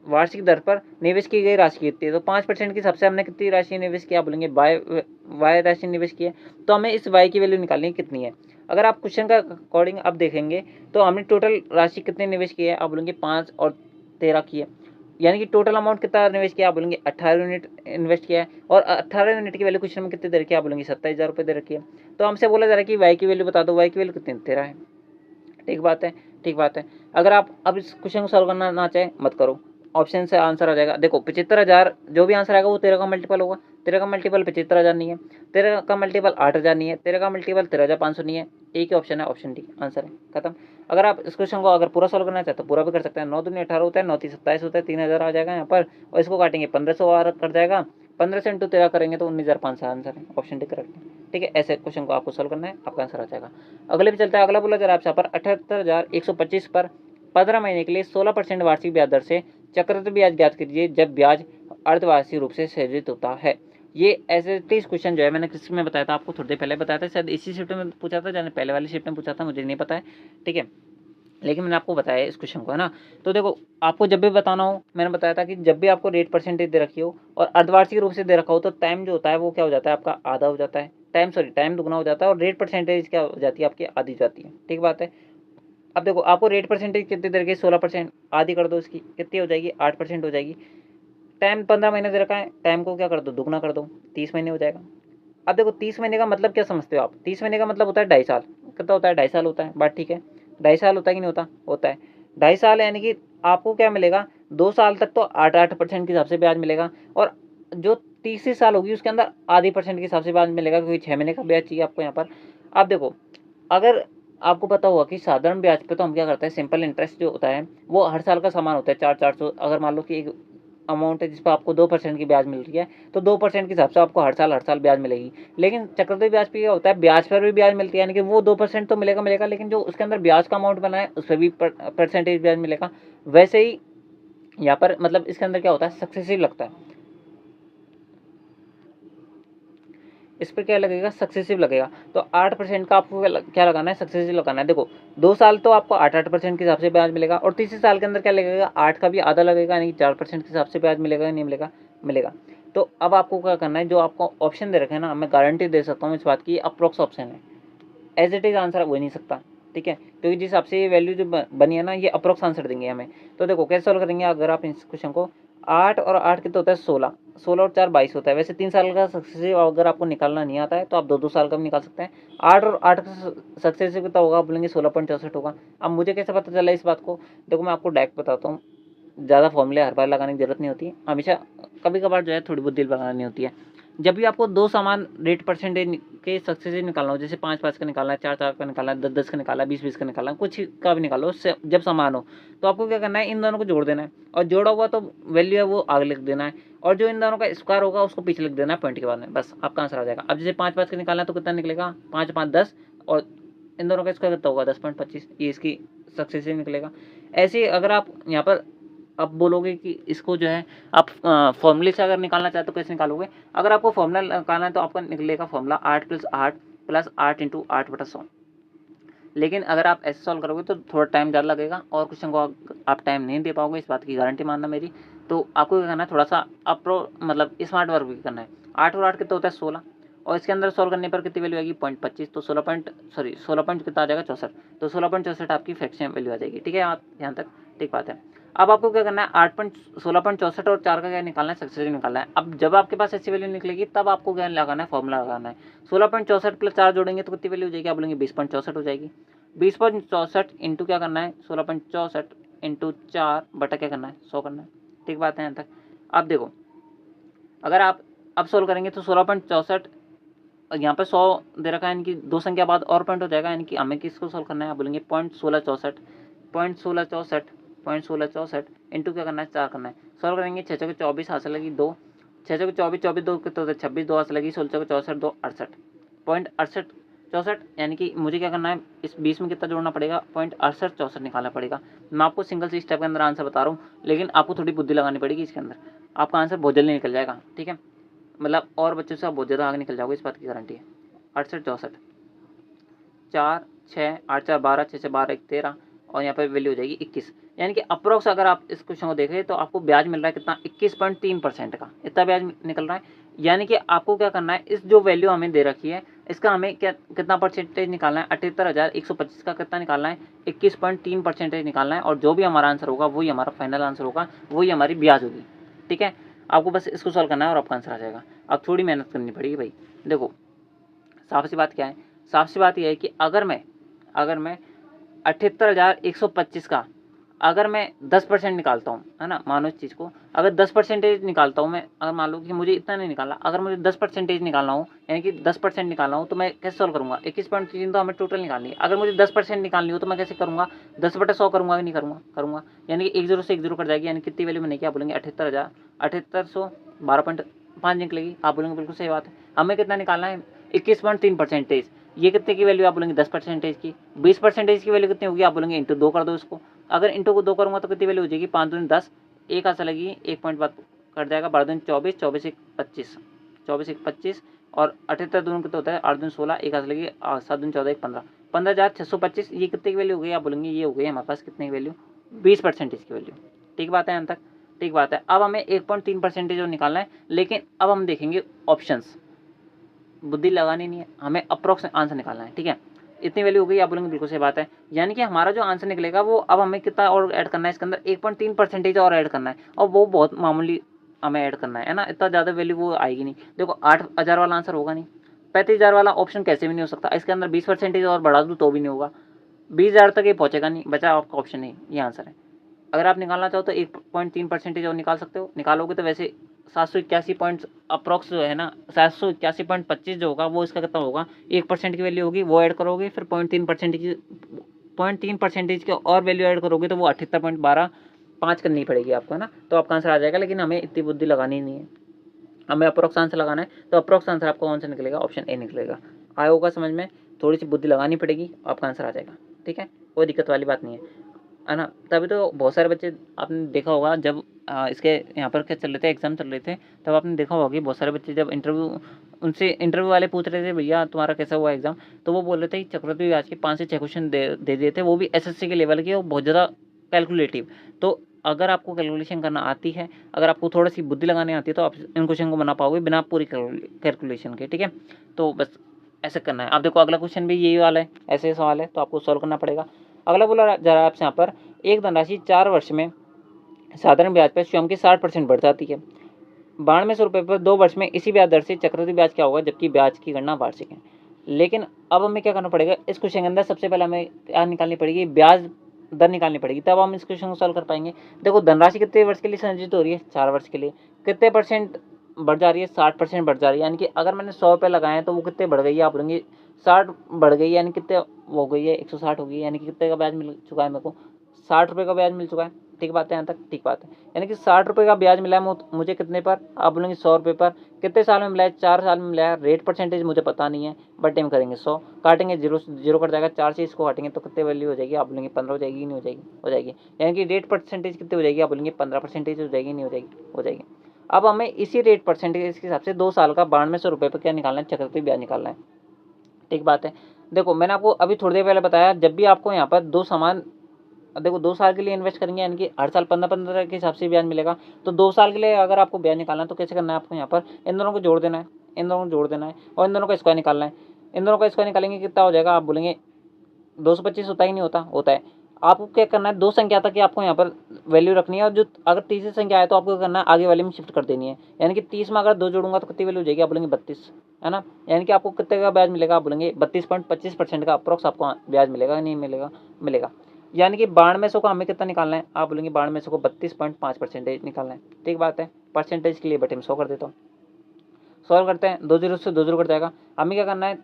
वार्षिक दर पर निवेश की गई राशि कितनी है, तो 5% के हिसाब से हमने कितनी राशि निवेश किया, बोलेंगे वाई राशि निवेश की है, तो हमें इस वाई की वैल्यू निकालनी कितनी है। अगर आप क्वेश्चन का अकॉर्डिंग अब देखेंगे तो हमने टोटल राशि कितनी निवेश की है, आप बोलेंगे 5 और 13 की है, यानी कि टोटल अमाउंट कितना निवेश किया, आप बोलेंगे 18 यूनिट इन्वेस्ट किया है, और 18 यूनिट की वैल्यू क्वेश्चन में कितनी दे रखी है, आप बोलेंगे 27,000 रुपये दे रखी है। तो हमसे बोला जा रहा है कि वाई की वैल्यू बता दो, वाई की वैल्यू कितनी, 13 है। ठीक बात है, ठीक बात है। अगर आप अब इस क्वेश्चन को सॉल्व करना ना चाहे मत करो, ऑप्शन से आंसर आ जाएगा। देखो 75,000 जो भी आंसर आएगा वो 13 का मल्टीपल होगा, 13 का मल्टीपल 75,000 नहीं है, 13 का मल्टीपल 8,000 नहीं है, 13 का मल्टीपल 13,500 नहीं है, एक ही ऑप्शन है, ऑप्शन डी आंसर है, खत्म। अगर आप इस क्वेश्चन को अगर पूरा सॉल्व करना चाहते तो पूरा भी कर सकते हैं। 9 दूनी 18 होता है, 9 तीन 27 होता है, 3,000 आ जाएगा यहाँ पर, और इसको काटेंगे 1500 और कट जाएगा, 15 से इंटू 13 करेंगे तो 19,500 आंसर है, ऑप्शन डी करेक्ट है। ठीक है, ऐसे क्वेश्चन को आपको सॉल्व करना है, आपका आंसर आ जाएगा। अगले भी चलता है, अगला बोला जा रहा है आपसे पर 78,125 पर 15 महीने के लिए 16% वार्षिक ब्याज दर से चक्रवृद्धि ब्याज ज्ञात कीजिए जब ब्याज अर्धवार्षिक रूप से सृजित होता है। ये ऐसे 30 क्वेश्चन जो है मैंने किस में बताया था आपको, थोड़ी देर पहले बताया था, शायद इसी शिफ्ट में पूछा था, जाने पहले वाली शिफ्ट में पूछा था, मुझे नहीं पता है। ठीक है, लेकिन मैंने आपको बताया इस क्वेश्चन को, है ना। तो देखो आपको जब भी बताना हो, मैंने बताया था कि जब भी आपको रेट परसेंटेज दे रखी हो और अर्धवार्षिक रूप से दे रखा हो तो टाइम जो होता है वो क्या हो जाता है आपका, आधा हो जाता है, टाइम दुगना हो जाता है, और रेट परसेंटेज क्या हो जाती है आपकी, आधी जाती है। ठीक बात है। अब देखो आपको रेट परसेंटेज कितनी दे रखी है, 16%, आधी कर दो इसकी, कितनी हो जाएगी, 8% हो जाएगी। टाइम 15 महीने दे रखा है, टाइम को क्या कर दो, दुगना कर दो, 30 महीने हो जाएगा। अब देखो 30 महीने का मतलब क्या समझते हो आप, 30 महीने का मतलब होता है 2.5 साल। कितना होता है, 2.5 साल होता है, बात ठीक है। 2.5 साल होता है कि नहीं होता, होता है। 2.5 साल यानी कि आपको क्या मिलेगा, 2 साल तक तो 8-8% के हिसाब से ब्याज मिलेगा, और जो तीसरी साल होगी उसके अंदर आधी % के हिसाब से ब्याज मिलेगा, क्योंकि 6 महीने का ब्याज चाहिए आपको यहाँ पर। आप देखो, अगर आपको पता होगा कि साधारण ब्याज पे तो हम क्या करते हैं, सिंपल इंटरेस्ट जो होता है वो हर साल का समान होता है, 400। अगर मान लो कि एक अमाउंट है जिस पर आपको 2% की ब्याज मिल रही है, तो 2% के हिसाब से आपको हर साल ब्याज मिलेगी। लेकिन चक्रवृद्धि ब्याज पे क्या होता है, ब्याज पर भी ब्याज मिलती है, यानी कि वो 2% तो मिलेगा, लेकिन जो उसके अंदर ब्याज का अमाउंट बना है उस पर भी परसेंटेज ब्याज मिलेगा। वैसे ही यहाँ पर मतलब इसके अंदर क्या होता है, सक्सेसिव लगता है, इस पर क्या लगेगा, सक्सेसिव लगेगा। तो 8% का आपको क्या लगाना है, सक्सेसिव लगाना है। देखो 2 साल तो आपको 8-8% के हिसाब से ब्याज मिलेगा, और तीसरे साल के अंदर क्या लगेगा, 8 का भी आधा लगेगा, यानी कि 4% के हिसाब से ब्याज मिलेगा या नहीं मिलेगा, मिलेगा। तो अब आपको क्या करना है, जो आपको ऑप्शन दे रखे हैं ना, मैं गारंटी दे सकता हूँ इस बात की, अप्रोक्स ऑप्शन है, एज इट इज आंसर हो ही नहीं सकता, ठीक है। क्योंकि जिस हिसाब से ये वैल्यू जो बनी है ना, ये अप्रोक्स आंसर देंगे हमें। तो देखो कैसे सॉल्व करेंगे, अगर आप इस क्वेश्चन को, 8 और 8 कितना होता है, 16, 16 और 4 22 होता है। वैसे 3 साल का सक्सेसिव अगर आपको निकालना नहीं आता है तो आप 2-2 साल का भी निकाल सकते हैं। 8 और 8 का सक्सेसिव कितना होगा, आप बोलेंगे 16.64 होगा। अब मुझे कैसे पता चला इस बात को, देखो मैं आपको डायरेक्ट बताता हूँ, ज़्यादा फॉर्मूले हर बार लगाने की जरूरत नहीं होती, हमेशा कभी कभार जो है थोड़ी बहुत दिल लगानी होती है। जब भी आपको दो समान रेट परसेंटेज के सक्सेसिव निकालना हो, जैसे 5-5 का निकालना है, 4-4 का निकालना है, 10-10 का निकालना है, 20-20 का निकालना है, कुछ का भी निकालो, जब समान हो तो आपको क्या करना है, इन दोनों को जोड़ देना है, और जोड़ा हुआ तो वैल्यू है वो आगे लिख देना है, और जो इन दोनों का स्क्वायर होगा उसको पीछे लिख देना है पॉइंट के बाद में, बस आपका आंसर आ जाएगा। अब जैसे 5-5 का निकालना है तो कितना निकलेगा, 5-5 10, और इन दोनों का स्क्वायर कितना होगा, 10.25, ये इसकी सक्सेसिव निकलेगा। ऐसे ही अगर आप यहाँ पर अब बोलोगे कि इसको जो है आप फॉर्मूले से अगर निकालना चाहते हो कैसे निकालोगे, अगर आपको फॉर्मूला निकालना है तो आपका निकलेगा फॉर्मूला 8+8 + 8 लेकिन अगर आप ऐसे सॉल्व करोगे तो थोड़ा टाइम ज़्यादा लगेगा, और क्वेश्चन को आप टाइम नहीं दे पाओगे, इस बात की गारंटी मानना मेरी। तो आपको क्या करना है, थोड़ा सा मतलब स्मार्ट वर्क भी करना है। 8 और 8 कितना होता है, 16, और इसके अंदर सॉल्व करने पर कितनी वैल्यू आएगी, 0.25, तो 16 पॉइंट कितना आ जाएगा, 64, तो 16.64 आपकी फ्रैक्शन वैल्यू आ जाएगी, ठीक है। आप यहाँ तक ठीक बात है। अब आपको क्या करना है, 16.64 और 4 का क्या निकालना है, सक्सेसिव निकालना है। अब जब आपके पास ऐसी वैल्यू निकलेगी तब आपको क्या लगाना है, फॉर्मूला लगाना है। 16.64 + 4 जोड़ेंगे तो कितनी वैल्यू हो जाएगी, आप बोलेंगे 20.64 हो जाएगी। 20.64 इंटू क्या करना है, 16.64 इंटू 4 बटा क्या करना है, 100 करना है, ठीक बात है यहाँ तक। अब देखो अगर आप अब सोल्व करेंगे तो 16.64, यहाँ पे 100 दे रखा है, यानी कि दो संख्या बाद और पॉइंट हो जाएगा, यानी कि हमें किसको सोल्व करना है, आप बोलेंगे 0.1664 इंटू क्या करना है, 4 करना है। सॉल्व करेंगे, 6 चौके 24 हाथ से लगी 2, 6 चौके 24, 24 2 कितने होते हैं, 26, 2 हाथ से लगी 16 चौके 64, 2 68, 0.6864, यानी कि मुझे क्या करना है, इस 20 में कितना जोड़ना पड़ेगा, 0.6864 निकालना पड़ेगा। मैं आपको सिंगल सी स्टेप के अंदर आंसर बता रहा हूँ, लेकिन आपको थोड़ी बुद्धि लगानी पड़ेगी इसके अंदर, आपका आंसर बहुत जल्दी निकल जाएगा, ठीक है। मतलब और बच्चों से आप बहुत ज़्यादा आगे निकल जाओगे, इस बात की गारंटी है। 68 64 4 6 8 4 12 6 6 12 1 13, और यहाँ पर वैल्यू हो जाएगी 21, यानी कि अप्रोक्स अगर आप इस क्वेश्चन को देखें तो आपको ब्याज मिल रहा है कितना, 21.3% का इतना ब्याज निकल रहा है। यानी कि आपको क्या करना है, इस जो वैल्यू हमें दे रखी है इसका हमें क्या कितना परसेंटेज निकालना है, 78,125 का कितना निकालना है, 21.3% निकालना है, और जो भी हमारा आंसर होगा वही हमारा फाइनल आंसर होगा, वही हमारी ब्याज होगी, ठीक है। आपको बस इसको सॉल्व करना है और आपका आंसर आ जाएगा। अब थोड़ी मेहनत करनी पड़ेगी भाई। देखो साफ सी बात क्या है, साफ सी बात यह है कि अगर मैं 78,125 का अगर मैं 10% निकालता हूँ, है ना, मानो इस चीज़ को अगर 10% निकालता हूँ मैं, अगर मान लो कि मुझे इतना नहीं निकालना, अगर मुझे 10% निकालना हो, यानी कि 10% निकालना हो, तो मैं कैसे सॉल्व करूँगा, 21.3 तो हमें टोटल निकालनी है। अगर मुझे 10% निकालनी हो तो मैं कैसे करूँगा, 10/100 करूँगा कि नहीं करूँगा, यानी कि 1 0 से 1 0 कट जाएगी, यानी कितनी वैल्यू बनेगी, आप बोलेंगे 78,100 12.5 निकलेगी, आप बोलेंगे बिल्कुल सही बात है। हमें कितना निकालना है, 21.3%। ये कितने की वैल्यू, आप बोलेंगे 10% की। 20% की वैल्यू कितनी होगी, आप बोलेंगे इंटू 2 कर दो इसको। अगर इंटू को 2 करूँगा तो कितनी वैल्यू हो जाएगी, 5 दूनी 10, एक हाथ से लगी 1 पॉइंट बाद कट जाएगा, 12 दूनी 24, 24 1 25, 24 1 25, और 78 दूनी कितना होता है, 8 दूनी 16, एक हाथ से लगी 7 दूनी 14 1 15, 15,625। ये कितने की वैल्यू हो गई, आप बोलेंगे ये हो गई हमारे पास कितने की वैल्यू, 20% की वैल्यू, ठीक बात है यहाँ तक, ठीक बात है। अब हमें 1.3% निकालना है, लेकिन अब हम देखेंगे ऑप्शंस, बुद्धि लगानी नहीं है, हमें अप्रोक्स आंसर निकालना है, ठीक है। इतनी वैल्यू हो गई, आप बोलेंगे बिल्कुल सही बात है। यानी कि हमारा जो आंसर निकलेगा वो अब हमें कितना और ऐड करना है इसके अंदर, 1.3% और ऐड करना है, और वो बहुत मामूली हमें ऐड करना है ना, इतना ज़्यादा वैल्यू वो आएगी नहीं। देखो 8,000 वाला आंसर होगा नहीं, 35,000 वाला ऑप्शन कैसे भी नहीं हो सकता, इसके अंदर 20% और बढ़ा दूँ तो भी नहीं होगा, 20,000 तक ये पहुँचेगा नहीं, बचा आपका ऑप्शन नहीं, ये आंसर है। अगर आप निकालना चाहो तो 1.3% और निकाल सकते हो, निकालोगे तो वैसे 781 पॉइंट अप्रॉक्स जो है ना, 781.25 जो होगा वो इसका कितना होगा, 1% की वैल्यू होगी, वो ऐड करोगे, फिर 0.3% की और वैल्यू ऐड करोगे तो वो 78.125 करनी पड़ेगी आपको, है ना, तो आपका आंसर आ जाएगा। लेकिन हमें इतनी बुद्धि लगानी नहीं है, हमें अप्रोक्स आंसर लगाना है, तो अप्रोक्स आंसर आपको कौन सा निकलेगा, ऑप्शन ए निकलेगा। आया होगा समझ में, थोड़ी सी बुद्धि लगानी पड़ेगी, आपका आंसर आ जाएगा, ठीक है, कोई दिक्कत वाली बात नहीं है ना। तभी तो बहुत सारे बच्चे आपने देखा होगा जब इसके यहाँ पर क्या चल रहे थे, एग्जाम चल रहे थे, तब आपने देखा होगा कि बहुत सारे बच्चे जब उनसे इंटरव्यू वाले पूछ रहे थे भैया तुम्हारा कैसा हुआ एग्जाम, तो वो बोल रहे थे कि चक्रवृद्धि ब्याज के 5 से 6 क्वेश्चन दे दिए थे, वो भी एसएससी के लेवल के और बहुत ज़्यादा कैलकुलेटिव। तो अगर आपको कैलकुलेशन करना आती है, अगर आपको थोड़ी सी बुद्धि लगानी आती है, तो आप इन क्वेश्चन को बना पाओगे बिना पूरी कैलकुलेशन के, ठीक है। तो बस ऐसे करना है। आप देखो अगला क्वेश्चन भी यही वाला है, ऐसे सवाल है, तो आपको सॉल्व करना पड़ेगा। अगला बोला जरा आपसे यहाँ पर, एक धनराशि 4 वर्ष में साधारण ब्याज पर स्वयं की 60% बढ़ जाती है, 9200 रुपये पर 2 वर्ष में इसी ब्याज दर से चक्रवृद्धि ब्याज क्या होगा, जबकि ब्याज की गणना वार्षिक है। लेकिन अब हमें क्या करना पड़ेगा, इस क्वेश्चन के अंदर सबसे पहले हमें क्या निकालनी पड़ेगी, ब्याज दर निकालनी पड़ेगी, तब हम इस क्वेश्चन को सॉल्व कर पाएंगे। देखो धनराशि कितने वर्ष के लिए संचित हो रही है, 4 वर्ष के लिए, कितने परसेंट बढ़ जा रही है, 60% बढ़ जा रही है। यानी कि अगर मैंने 100 रुपये लगाए हैं तो वो कितने बढ़ गई है, आप बोलेंगे 60 बढ़ गई, यानी कितने हो गई है, 160 हो गई है, यानी कि कितने का ब्याज मिल चुका है मेरे को, 60 रुपये का ब्याज मिल चुका है। ठीक बात है, यहाँ तक ठीक बात है। यानी कि 60 रुपये का ब्याज मिला है मुझे कितने पर, आप बोलेंगे 100 रुपये पर, कितने साल में मिला है, 4 साल में मिला है। रेट परसेंटेज मुझे पता नहीं है, बट टाइम करेंगे 100, काटेंगे जीरो, जीरो कट जाएगा, 4 से इसको काटेंगे तो कितने वैल्यू हो जाएगी, आप बोलेंगे 15 हो जाएगी, नहीं हो जाएगी, हो जाएगी। यानी कि रेट परसेंटेज कितनी हो जाएगी, आप बोलेंगे 15% हो जाएगी, नहीं हो जाएगी, हो जाएगी। अब हमें इसी रेट परसेंटेज के हिसाब से 2 साल का 9200 रुपये पर क्या निकालना है, चक्रवृद्धि ब्याज निकालना है। ठीक बात है। देखो मैंने आपको अभी थोड़ी देर पहले बताया, जब भी आपको यहाँ पर दो सामान, देखो 2 साल के लिए इन्वेस्ट करेंगे, यानी कि हर साल 15-15 के हिसाब से ब्याज मिलेगा, तो 2 साल के लिए अगर आपको ब्याज निकालना है तो कैसे करना है, आपको यहाँ पर इन दोनों को जोड़ देना है, इन दोनों को जोड़ देना है, और इन दोनों का स्क्वायर निकालना है। इन दोनों का स्क्वायर निकालेंगे कितना हो जाएगा, आप बोलेंगे 225 होता ही नहीं होता, होता है। आपको क्या करना है, 2 संख्या तक की आपको यहाँ पर वैल्यू रखनी है, और जो अगर तीसरी संख्या आए तो आपको क्या करना है, आगे वाले में शिफ्ट कर देनी है। यानी कि 30 में अगर 2 जोड़ूंगा तो कितनी वैल्यू हो जाएगी, आप बोलेंगे 32, है ना। यानी कि आपको कितने का ब्याज मिलेगा, आप बोलेंगे 32.25% का अप्रोक्स आपको ब्याज मिलेगा, नहीं मिलेगा, मिलेगा। यानी कि 9200 का हमें कितना निकालना है, आप बोलेंगे 9200 को 32.5% निकालना है। ठीक बात है, परसेंटेज के लिए बटे में 100 कर देता हूँ, सॉल्व करते हैं, 2 जीरो से 2 जीरो कट जाएगा। हमें क्या करना है,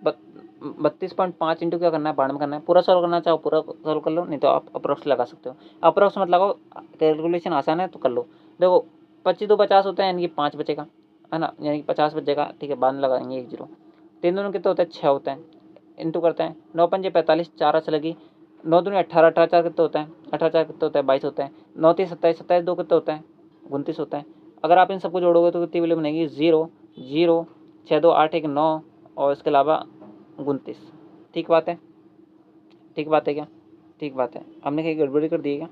32.5 इंटू क्या करना है, 92 करना है। पूरा सॉल्व करना चाहो पूरा सॉल्व कर लो, नहीं तो आप अप्रोक्स लगा सकते हो, अप्रोक्स मत लगाओ, कैलकुलेशन आसान है तो कर लो। देखो 25 2 50 होता है, यानी कि 5 बचेगा, है ना, यानी कि 50 बचेगा, ठीक है, बाद में लगाएंगे 1 जीरो। 3 दूनी कितना होता है, 6 होता है, इंटू करते हैं, 9 पंजे 45, 4 अच्छा लगी, 9 दूनी 18, 18 4 कितना होता है, 18 4 कितना होता है, 22 होता है, 9 3 27, 27 2 कितना होता है, 29 होता है। अगर आप इन सबको जोड़ोगे तो कितनी वैल्यू बनेगी, 0 0 6 2 8 1 9, और इसके अलावा 29। ठीक बात है, ठीक बात है क्या, ठीक बात है। हमने कहीं गड़बड़ी कर दी है क्या,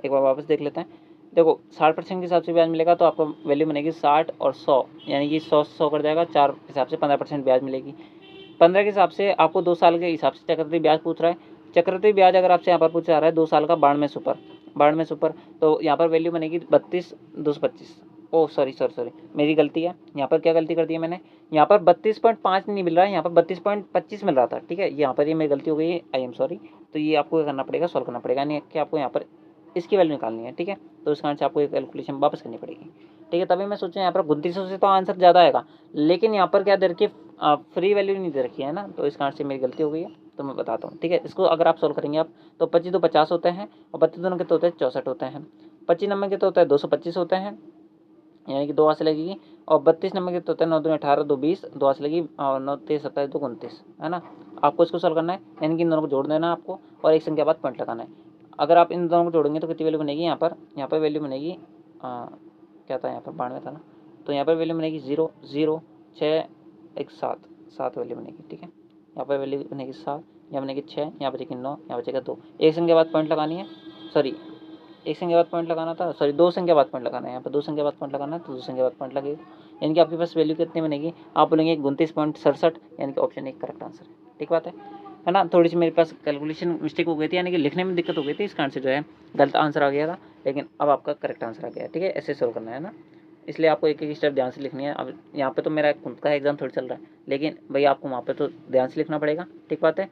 एक बार वापस देख लेते हैं। देखो 60% के हिसाब से ब्याज मिलेगा, तो आपको वैल्यू बनेगी 60 और 100, यानी कि 100 कर जाएगा, 4 के हिसाब से 15% ब्याज मिलेगी। 15 के हिसाब से आपको 2 साल के हिसाब से चक्रवृद्धि ब्याज पूछ रहा है। चक्रवृद्धि ब्याज अगर आपसे यहाँ पर पूछा जा रहा है 2 साल का 9200 पर, 9200 पर, तो यहाँ पर वैल्यू बनेगी 32 225। ओह सॉरी सॉरी सॉरी, मेरी गलती है, यहाँ पर क्या गलती कर दी है मैंने, यहाँ पर 32.5 नहीं मिल रहा है, यहाँ पर 32.25 मिल रहा था, ठीक है, यहाँ पर ये मेरी गलती हो गई है, आई एम सॉरी। तो ये आपको क्या करना पड़ेगा, सॉल्व करना पड़ेगा, यानी कि आपको यहाँ पर इसकी वैल्यू निकालनी है, ठीक है। तो इस कारण से आपको एक कैलकुलेशन वापस करनी पड़ेगी, ठीक है। तभी मैं सोचा यहाँ पर 2900 से तो आंसर ज़्यादा आएगा, लेकिन यहाँ पर क्या दे रखी है, फ्री वैल्यू नहीं दे रखी है ना, तो इस कारण से मेरी गलती हो गई है, तो मैं बताता हूँ, ठीक है। इसको अगर आप सॉल्व करेंगे आप, तो 25 2 50 होते हैं, और 32 दोनों कितने होते हैं, 64 होते हैं, 25 नंबर कितने होता है, 225 होते हैं, यानी कि 2 हाथ से लगेगी, और 32 नंबर कितने होते हैं, 9 2 18 2 20, 2 हाथ से लगी, और 9 3 27 2 29, है ना। आपको इसको सॉल्व करना है, यानी कि इन दोनों को जोड़ देना है आपको, और एक संख्या बाद पॉइंट लगाना है। अगर आप इन दोनों को जोड़ेंगे तो कितनी वैल्यू बनेगी, यहाँ पर वैल्यू बनेगी, क्या था यहाँ पर, 92 था ना, तो यहाँ पर वैल्यू बनेगी 0 0 6 1 7, 7 वैल्यू बनेगी, ठीक है। यहाँ पर वैल्यू बनेगी 7, यहाँ बनेगी 6, यहाँ बचेगी 9, यहाँ बचेगा 2, एक संख्या बाद पॉइंट लगानी है, सॉरी एक संख्या बाद पॉइंट लगाना था, सॉरी 2 संख्या बाद पॉइंट लगाना है, यहाँ पर 2 संख्या बाद पॉइंट लगाना है, तो 2 संख्या बाद पॉइंट लगेगा, यानी कि आपके पास वैल्यू कितनी बनेगी, आप बोलेंगे 29.67, यानी कि ऑप्शन 1 करेक्ट आंसर है। ठीक बात है, है ना, थोड़ी सी मेरे पास कैलकुलेशन मिस्टेक हो गई थी, यानी कि लिखने में दिक्कत हो गई थी, इस कारण से जो है गलत आंसर आ गया था, लेकिन अब आपका करेक्ट आंसर आ गया। ठीक है, ऐसे सोल्व करना है ना, इसलिए आपको एक एक स्टेप ध्यान से लिखनी है। अब यहाँ पे तो मेरा खुद का एग्जाम थोड़ी चल रहा है, लेकिन भाई आपको वहाँ पे तो ध्यान से लिखना पड़ेगा। ठीक बात है।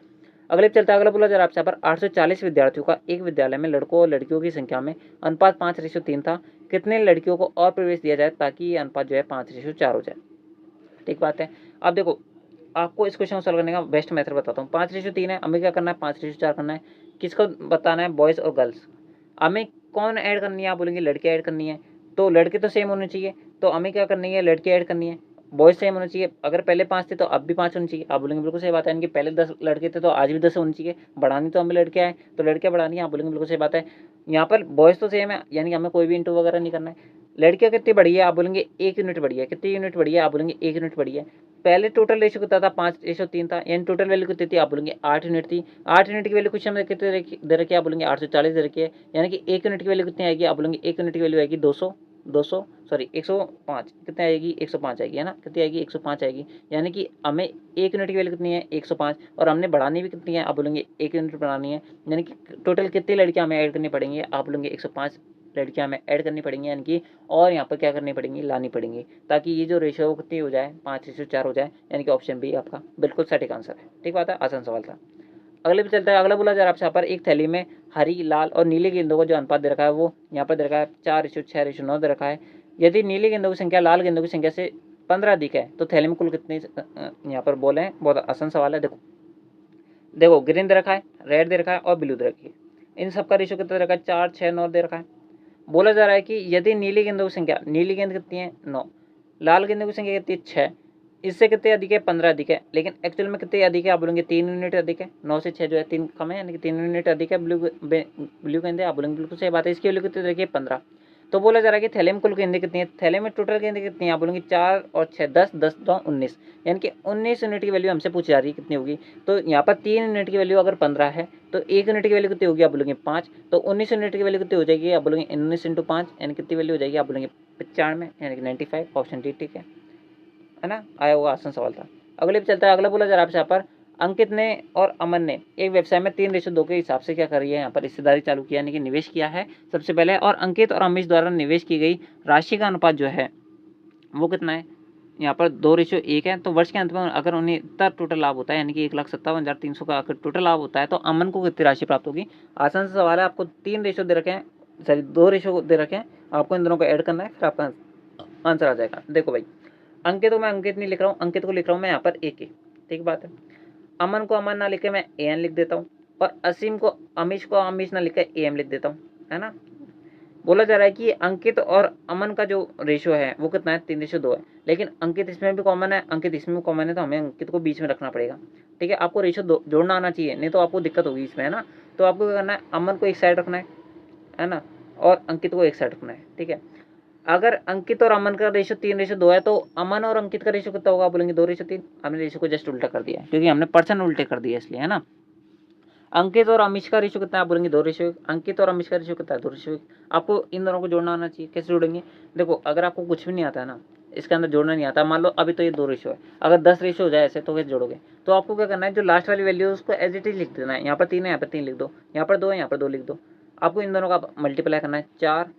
अगले पे चलता है, अगला बोला जा रहा है आपसे यहाँ पर 840 विद्यार्थियों का एक विद्यालय में लड़कों और लड़कियों की संख्या में अनुपात 5:3 था, कितने लड़कियों को और प्रवेश दिया जाए ताकि ये अनुपात जो है 5:4 हो जाए। ठीक बात है। अब देखो, आपको इस क्वेश्चन को सॉल्व करने का बेस्ट मेथड बताता हूँ। 5:3 है, हमें क्या करना है, 5:4 करना है। किसको बताना है, बॉयज़ और गर्ल्स। हमें कौन ऐड करनी है, आप बोलेंगे लड़के ऐड करनी है, तो लड़के तो सेम होने चाहिए, तो हमें क्या करनी है, लड़के ऐड करनी है। बॉयज़ सेम होने चाहिए, अगर पहले 5 थे तो अब भी 5 होने चाहिए। आप बोलेंगे बिल्कुल सही बात है, यानी कि पहले 10 लड़के थे तो आज भी 10 होने चाहिए। बढ़ानी तो हमें लड़के आए तो लड़के बढ़ानी है। आप बोलेंगे बिल्कुल सही बात है। यहाँ पर बॉयज़ तो सेम है, यानी कि हमें कोई भी इंटू वगैरह नहीं करना है। लड़कियाँ कितनी बढ़ी है, आप बोलेंगे 1 यूनिट बढ़ी है। कितनी यूनिट बढ़ी है, आप बोलेंगे 1 यूनिट बढ़ी है। पहले टोटल रेशियो कितना था, 5:3 था, यानी टोटल वैल्यू कितनी थी, आप बोलेंगे 8 यूनिट थी। 8 यूनिट की वैल्यू क्वेश्चन में कितने दे रखी है, आप बोलेंगे 840 दे रखी है, यानी कि 1 यूनिट की वैल्यू कितनी आएगी, आप बोलेंगे 1 यूनिट की वैल्यू आएगी 105। कितनी आएगी, 105 आएगी, है ना, कितनी आएगी, 105 आएगी। यानी कि हमें 1 यूनिट की वैल्यू कितनी है, 105, और हमने बढ़ानी भी कितनी है, आप बोलेंगे 1 यूनिट बढ़ानी है। यानी कि टोटल कितनी लड़कियाँ हमें ऐड करनी पड़ेंगी, आप बोलेंगे 105 लड़कियाँ हमें ऐड करनी पड़ेंगी, यानी कि और यहाँ पर क्या करनी पड़ेंगी, लानी पड़ेंगी, ताकि ये जो रेशियो कितनी हो जाए, 5:4 हो जाए, यानी कि ऑप्शन बी आपका बिल्कुल सटीक आंसर है। ठीक बात है, आसान सवाल था। अगले पे चलता है, अगला बोला जा रहा है आपसे यहाँ पर एक थैली में हरी, लाल और नीले गेंदों का जो अनुपात दे रखा है वो यहाँ पर दे रखा है 4:6:9 दे रखा है। यदि नीले गेंदों की संख्या लाल गेंदों की संख्या से 15 अधिक है तो थैली में कुल कितने यहाँ पर बोले हैं। बहुत आसान सवाल है। देखो देखो, ग्रीन दे रखा है, रेड दे रखा है और ब्लू दे रखी है। इन सबका रेशियो कितना दे रखा है, 4:6:9 दे रखा है। बोला जा रहा है कि यदि नीली गेंदों की संख्या, नीली गेंद कितनी है, 9, लाल गेंदों की संख्या कितनी है, 6, इससे कितने अधिक है, 15 अधिक है, लेकिन एक्चुअल में कितने अधिक है, आप बोलेंगे 3 यूनिट अधिक है। 9 से 6 जो है 3 कम है, यानी कि 3 यूनिट अधिक है ब्लू गेंदे, आप बोलेंगे बिल्कुल सही बात है। इसकी वैल्यू कितनी देखिए 15। तो बोला जा रहा है कि थैले में कुल गेंदें कितनी है, थैले में टोटल गेंदें कितनी है, आप बोलेंगे 4 और 6 10, 10 2 19, यानी कि 19 यूनिट की वैल्यू हमसे पूछी जा रही है कितनी होगी। तो यहाँ पर 3 यूनिट की वैल्यू अगर 15 है तो 1 यूनिट की वैल्यू कितनी होगी, आप बोलेंगे 5, तो 19 यूनिट की वैल्यू कितनी हो जाएगी, आप बोलेंगे 19 × 5, यानी कितनी वैल्यू हो जाएगी, आप बोलेंगे 95, यानी कि 95, ऑप्शन डी ठीक है ना, आया हुआ आसान सवाल था। अगले पे चलता है, अगला बोला जा रहा है आपसे यहाँ पर अंकित ने और अमन ने एक व्यवसाय में 3:2 के हिसाब से क्या करी है, यहाँ पर हिस्सेदारी चालू किया, यानी कि निवेश किया है सबसे पहले, और अंकित और अमीश द्वारा निवेश की गई राशि का अनुपात जो है वो कितना है, यहाँ पर 2:1 है। तो वर्ष के अंत में अगर उन्हें इतना टोटल लाभ होता है, यानी कि 1,57,300 का अगर टोटल लाभ होता है तो अमन को कितनी राशि प्राप्त होगी। आसान सा सवाल है, आपको 3 रेशो दे रखे हैं, सॉरी 2 रेशो दे रखे हैं, आपको इन दोनों को ऐड करना है, फिर आपका आंसर आ जाएगा। देखो भाई, अंकित को मैं अंकित नहीं लिख रहा हूँ, अंकित को लिख रहा हूँ मैं यहाँ पर ए के, ठीक बात है। अमन को अमन ना लिख के मैं ए एन लिख देता हूँ, और असीम को अमीश ना लिख के ए एम लिख देता हूँ, है ना। बोला जा रहा है कि अंकित और अमन का जो रेशियो है वो कितना है, 3:2 है, लेकिन अंकित इसमें भी कॉमन है, अंकित इसमें भी कॉमन है, तो हमें अंकित को बीच में रखना पड़ेगा। ठीक है, आपको रेशियो जोड़ना आना चाहिए, नहीं तो आपको दिक्कत होगी इसमें, है ना। तो आपको क्या करना है, अमन को एक साइड रखना है ना, और अंकित को एक साइड रखना है। ठीक है, अगर अंकित और अमन का रेशियो 3:2 है तो अमन और अंकित का रेशियो कितना होगा, बोलेंगे 2:3। हमने रेशियो को जस्ट उल्टा कर दिया है, क्योंकि हमने पर्सन उल्टे कर दिया इसलिए, है ना। अंकित और अमीश का रेशियो कितना है, आप बोलेंगे 2:1। अंकित और अमीश का रेशियो कितना है, 2:1। आपको इन दोनों को जोड़ना आना चाहिए। कैसे जोड़ेंगे, देखो अगर आपको कुछ भी नहीं आता है ना, इसके अंदर जोड़ना नहीं आता, मान लो अभी तो ये 2 रेशियो है, अगर 10 रेशियो हो जाए ऐसे तो कैसे जोड़ोगे। तो आपको क्या करना है, जो लास्ट वाली वैल्यू है उसको एज इट इज लिख देना है। यहाँ पर 3 है, यहाँ पर 3 लिख दो, यहाँ पर 2 है, यहाँ पर 2 लिख दो। आपको इन दोनों का मल्टीप्लाई करना है, 4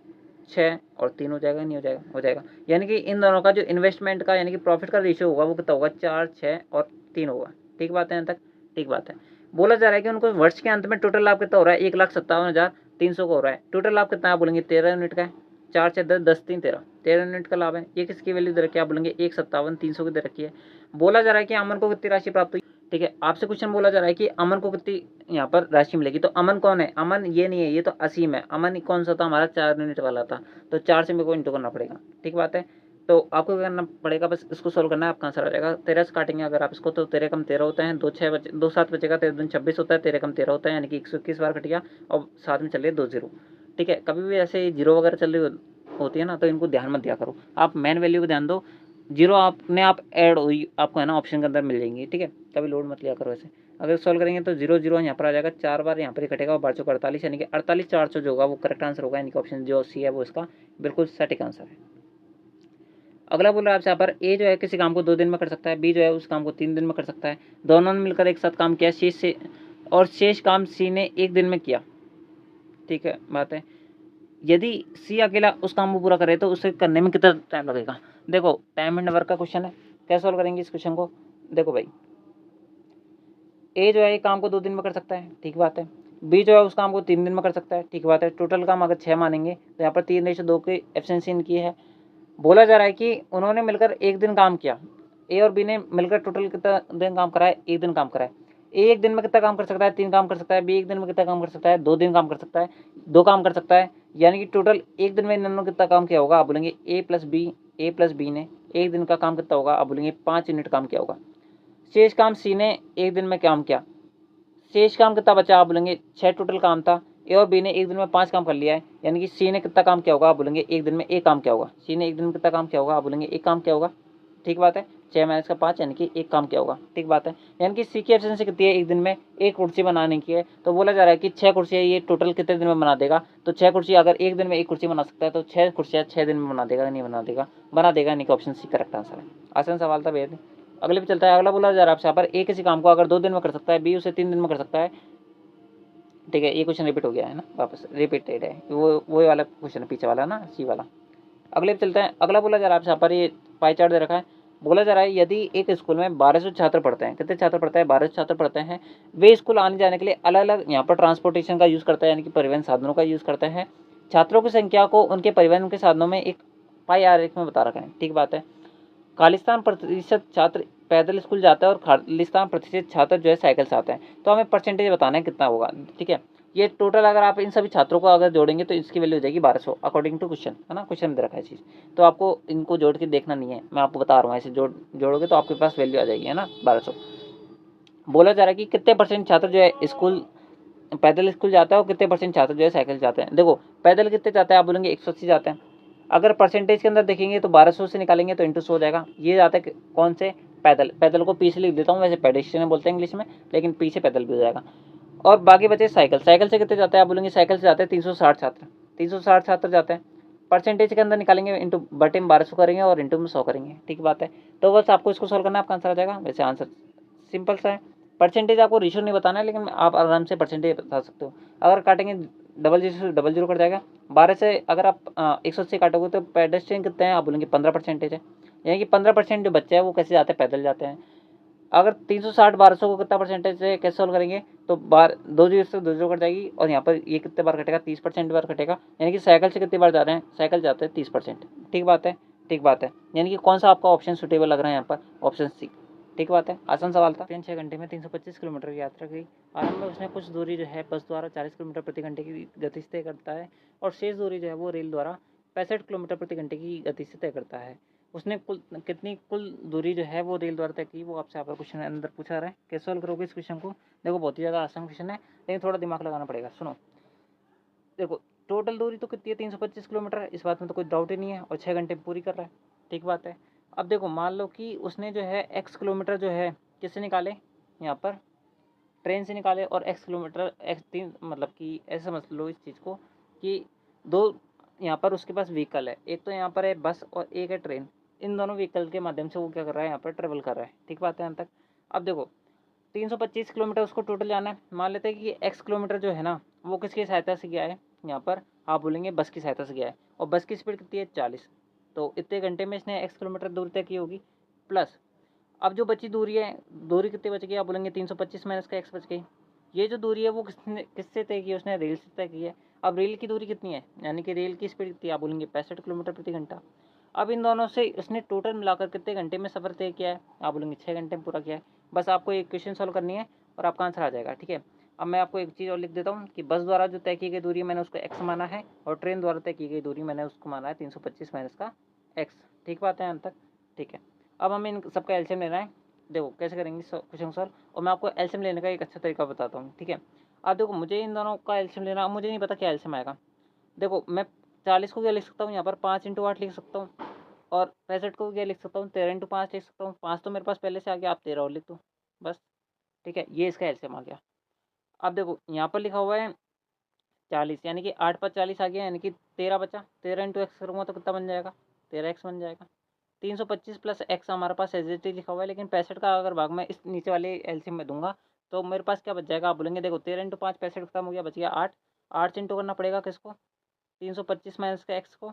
6 और 3 हो जाएगा, नहीं हो जाएगा, हो जाएगा। यानी कि इन दोनों का जो इन्वेस्टमेंट का यानी कि प्रॉफिट का रेशियो होगा वो कितना होगा, 4 6 और 3 होगा। ठीक बात है, यहाँ तक ठीक बात है। बोला जा रहा है कि उनको वर्ष के अंत में टोटल लाभ कितना हो रहा है, 1,57,300 का हो रहा है। टोटल लाभ कितना है, आप बोलेंगे 13 यूनिट का है। 4 6 10 10 3 13 यूनिट का लाभ है। ये किसकी वैल्यू दे रखी है, आप बोलेंगे 1,57,300 की दे रखी है। बोला जा रहा है कि अमन को कितनी राशि प्राप्त हुई। ठीक है, आपसे क्वेश्चन बोला जा रहा है कि अमन को कितनी यहाँ पर राशि मिलेगी। तो अमन कौन है, अमन ये नहीं है, ये तो असीम है। अमन कौन सा था, हमारा 4 यूनिट वाला था, तो 4 से मेरे को इंटू करना पड़ेगा। ठीक बात है, तो आपको क्या करना पड़ेगा, बस इसको सोल्व करना है, आपका आंसर आ जाएगा। 13 से काटेंगे अगर आप इसको, तो 13 कम 13 होता है, 2 6 बचे, 2 7 बचेगा, 13 दूनी 26 होता है, 13 कम 13 होता है, यानी कि 121 बार कट गया, और साथ में चल रही है 2 0। ठीक है, कभी भी ऐसे जीरो वगैरह चल रही होती है ना, तो इनको ध्यान मत दिया करो, आप मेन वैल्यू को ध्यान दो। जीरो आपने आप ऐड हुई आपको, है ना, ऑप्शन के अंदर मिल जाएंगी। ठीक है, कभी लोड मत लिया करो ऐसे। अगर सॉल्व करेंगे तो 0 0 यहाँ पर आ जाएगा, 4 बार यहाँ पर ही कटेगा, और 12 48, यानी कि 48 400 जो होगा वो करेक्ट आंसर होगा, यानी कि ऑप्शन जो सी है वो इसका बिल्कुल सटीक आंसर है। अगला बोल रहा है आपसे यहाँ पर ए जो है किसी काम को 2 दिन में कर सकता है, बी जो है उस काम को 3 दिन में कर सकता है। दोनों ने मिलकर एक साथ काम किया, शेष काम सी ने 1 दिन में किया। ठीक है, बात है। यदि सी अकेला उस काम को पूरा करे तो उसे करने में कितना टाइम लगेगा? देखो, टाइम एंड वर्क का क्वेश्चन है, कैसे सॉल्व करेंगे इस क्वेश्चन को? देखो भाई, ए जो है एक काम को 2 दिन में कर सकता है, ठीक बात है। बी जो है उस काम को 3 दिन में कर सकता है, ठीक बात है। टोटल काम अगर 6 मानेंगे तो यहाँ पर 3:2 की एफिशिएंसी इनकी है। बोला जा रहा है कि उन्होंने मिलकर 1 दिन काम किया। ए और बी ने मिलकर टोटल कितना दिन काम करा है? 1 दिन काम करा है। ए 1 दिन में कितना काम कर सकता है? 3 काम कर सकता है। बी 1 दिन में कितना काम कर सकता है? 2 दिन काम कर सकता है, 2 काम कर सकता है। यानी कि टोटल 1 दिन में इन्होंने कितना काम किया होगा? आप बोलेंगे ए प्लस बी ने 1 दिन का काम कितना होगा? आप बोलेंगे 5 यूनिट काम किया होगा। शेष काम सी ने 1 दिन में काम किया, शेष काम कितना बचा? आप बोलेंगे 6 टोटल काम था। ए और बी ने 1 दिन में 5 काम कर लिया है, यानी कि सी ने कितना काम किया होगा? आप बोलेंगे 1 दिन में 1 काम किया होगा। सी ने 1 दिन में कितना काम किया होगा? आप बोलेंगे 1 काम किया होगा, ठीक बात है। 6 माइनस का 5 यानी कि 1 काम किया होगा, ठीक बात है। यानी कि सी की एफिशिएंसी कितनी है? 1 दिन में 1 कुर्सी बनाने की है। तो बोला जा रहा है कि 6 कुर्सियाँ ये टोटल कितने दिन में बना देगा? तो 6 कुर्सी अगर 1 दिन में 1 कुर्सी बना सकता है तो 6 कुर्सियाँ 6 दिन में बना देगा, नहीं बना देगा? बना देगा, यानी कि ऑप्शन सी करेक्ट आंसर है। आसान सवाल था बेहद। अगले पे चलता है। अगला बोला जा रहा है आपसे यहाँ पर, ए किसी काम को अगर 2 दिन में कर सकता है, बी उसे 3 दिन में कर सकता है। ठीक है, ये क्वेश्चन रिपीट हो गया है ना, वापस रिपीटेड है, वो वाला क्वेश्चन पीछे वाला ना, सी वाला। अगले पे चलते हैं। अगला बोला जा रहा है आपसे यहाँ पर, ये पाई चार्ट दे रखा है। बोला जा रहा है यदि एक स्कूल में 1200 छात्र पढ़ते हैं, कितने छात्र पढ़ते हैं? 1200 छात्र पढ़ते हैं। वे स्कूल आने जाने के लिए अलग अलग यहाँ पर ट्रांसपोर्टेशन का यूज़ करते हैं, यानी कि परिवहन साधनों का यूज़ करते हैं। छात्रों की संख्या को उनके परिवहन के साधनों में एक पाई आरेख में बता रखा है, ठीक बात है। खालिस्तान प्रतिशत छात्र पैदल स्कूल जाता है और खालिस्तान प्रतिशत छात्र जो है साइकिल से आते हैं। तो हमें परसेंटेज बताना है कितना होगा, ठीक है। ये टोटल अगर आप इन सभी छात्रों को अगर जोड़ेंगे तो इसकी वैल्यू हो जाएगी 1200 अकॉर्डिंग टू क्वेश्चन, है ना, क्वेश्चन दे रखा है चीज़। तो आपको इनको जोड़ के देखना नहीं है, मैं आपको बता रहा हूँ, ऐसे जोड़ोगे तो आपके पास वैल्यू आ जाएगी, है ना, 1200। बोला जा रहा है कि कितने परसेंट छात्र जो है स्कूल पैदल स्कूल जाता है और कितने परसेंट छात्र जो है साइकिल से जाते हैं। देखो, पैदल कितने जाते हैं? आप बोलेंगे 180 जाते हैं। अगर परसेंटेज के अंदर देखेंगे तो 1200 से निकालेंगे तो इंटू 100 हो जाएगा। ये जाता है कौन से? पैदल। पैदल को पी से लिख देता हूँ, वैसे पेडेस्ट्रियन बोलते हैं इंग्लिश में, लेकिन पी से पैदल भी हो जाएगा। और बाकी बचे साइकिल। साइकिल से कितने जाते हैं? आप बोलेंगे साइकिल से जाते हैं 360 छात्र। 360 छात्र जाते हैं। परसेंटेज के अंदर निकालेंगे, इंटू बटे में 1200 करेंगे और इंटू में 100 करेंगे, ठीक बात है। तो बस आपको इसको सॉल्व करना है, आपका आंसर आ जाएगा। वैसे आंसर सिंपल सा है। परसेंटेज आपको रेशियो नहीं बताना है, लेकिन आप आराम से परसेंटेज बता सकते हो। अगर काटेंगे डबल जीरो से डबल जीरो कट जाएगा। 12 से अगर आप 180 काटोगे तो पेडेस्ट्रियन कितने हैं? आप बोलेंगे 15% है, यानी कि 15% जो बच्चे हैं वो कैसे जाते हैं? पैदल जाते हैं। अगर 360 1200 को कितना परसेंटेज से कैसे सोल्व करेंगे? तो बार 2 जीरो से 2 जीरो कट जाएगी और यहाँ पर ये कितने बार कटेगा? 30% बार कटेगा, यानी कि साइकिल से कितनी बार जा रहे हैं? साइकिल जाते हैं 30%, ठीक बात है, ठीक बात है। यानी कि कौन सा आपका ऑप्शन सुटेबल लग रहा है यहाँ पर? ऑप्शन सी, ठीक बात है। आसान सवाल था। 6 घंटे में 325 किलोमीटर की यात्रा की। आरंभ में उसने कुछ दूरी जो है बस द्वारा 40 किलोमीटर प्रति घंटे की गति से तय करता है और शेष दूरी जो है वो रेल द्वारा 65 किलोमीटर प्रति घंटे की गति से तय करता है। उसने कुल दूरी जो है वो रेल द्वारा तय की, वो आपसे यहाँ पर क्वेश्चन अंदर पूछा रहा है। कैसे सॉल्व करोगे इस क्वेश्चन को? देखो, बहुत ही ज़्यादा आसान क्वेश्चन है, लेकिन थोड़ा दिमाग लगाना पड़ेगा। सुनो, देखो, टोटल दूरी तो कितनी है? 325 किलोमीटर है, इस बात में तो कोई डाउट ही नहीं है, और 6 घंटे में पूरी कर रहा है, ठीक बात है। अब देखो, मान लो कि उसने जो है x किलोमीटर जो है किससे निकाले? यहाँ पर ट्रेन से निकाले, और x किलोमीटर x 3, मतलब कि ऐसे समझ लो इस चीज़ को कि दो यहाँ पर उसके पास व्हीकल है, एक तो यहाँ पर है बस और एक है ट्रेन। इन दोनों व्हीकल के माध्यम से वो क्या कर रहा है? यहाँ पर ट्रेवल कर रहा है, ठीक बात है यहाँ तक। अब देखो, 325 किलोमीटर उसको टोटल जाना है। मान लेते हैं कि x किलोमीटर जो है ना वो किसकी सहायता से गया है? यहाँ पर आप बोलेंगे बस की सहायता से गया है, और बस की स्पीड कितनी है? 40। तो इतने घंटे में इसने x किलोमीटर दूरी तय की होगी। प्लस अब जो बची दूरी है, दूरी कितनी बच गई? आप बोलेंगे 325 माइनस का x बच गई। ये जो दूरी है वो किससे तय की है? उसने रेल से तय की है। अब रेल की दूरी कितनी है, यानी कि रेल की स्पीड कितनी है? आप बोलेंगे 65 किलोमीटर प्रति घंटा। अब इन दोनों से उसने टोटल मिलाकर कितने घंटे में सफ़र तय किया है? आप बोलेंगे 6 घंटे में पूरा किया है। बस आपको एक क्वेश्चन सॉल्व करनी है और आपका आंसर आ जाएगा, ठीक है। अब मैं आपको एक चीज़ और लिख देता हूँ कि बस द्वारा जो तय की गई दूरी मैंने उसको x माना है, और ट्रेन द्वारा तय की गई दूरी मैंने उसको माना है 325 माइनस का x, ठीक बात है यहाँ तक, ठीक है। अब हमें इन सबका एलसीएम लेना है। देखो कैसे करेंगे क्वेश्चन सॉल्व, और मैं आपको एलसीएम लेने का एक अच्छा तरीका बताता हूँ, ठीक है। अब देखो, मुझे इन दोनों का एलसीएम लेना, अब मुझे नहीं पता क्या एलसीएम आएगा। देखो, मैं 40 को क्या लिख सकता हूँ यहाँ पर? 5 × 8 लिख सकता हूँ, और 65 को क्या लिख सकता हूँ? 13 × 5 लिख सकता हूँ। 5 तो मेरे पास पहले से आ गया, आप 13 और लिख दो बस, ठीक है। ये इसका एलसीएम आ गया। अब देखो, यहाँ पर लिखा हुआ है 40, यानी कि 8 × 5 = 40 आ गया, यानी कि 13 बचा। 13 × x करूँगा तो कितना बन जाएगा? 13x बन जाएगा, 325 प्लस एक्स हमारे पास एज इट इज लिखा हुआ है, लेकिन 65 का अगर भाग मैं इस नीचे वाले एलसीएम में दूंगा तो मेरे पास क्या बच जाएगा, आप बोलेंगे देखो 13 इंटू 5 65 खत्म हो गया, बच गया 8। 8 से इंटू करना पड़ेगा किसको, 325 माइनस का एक्स को,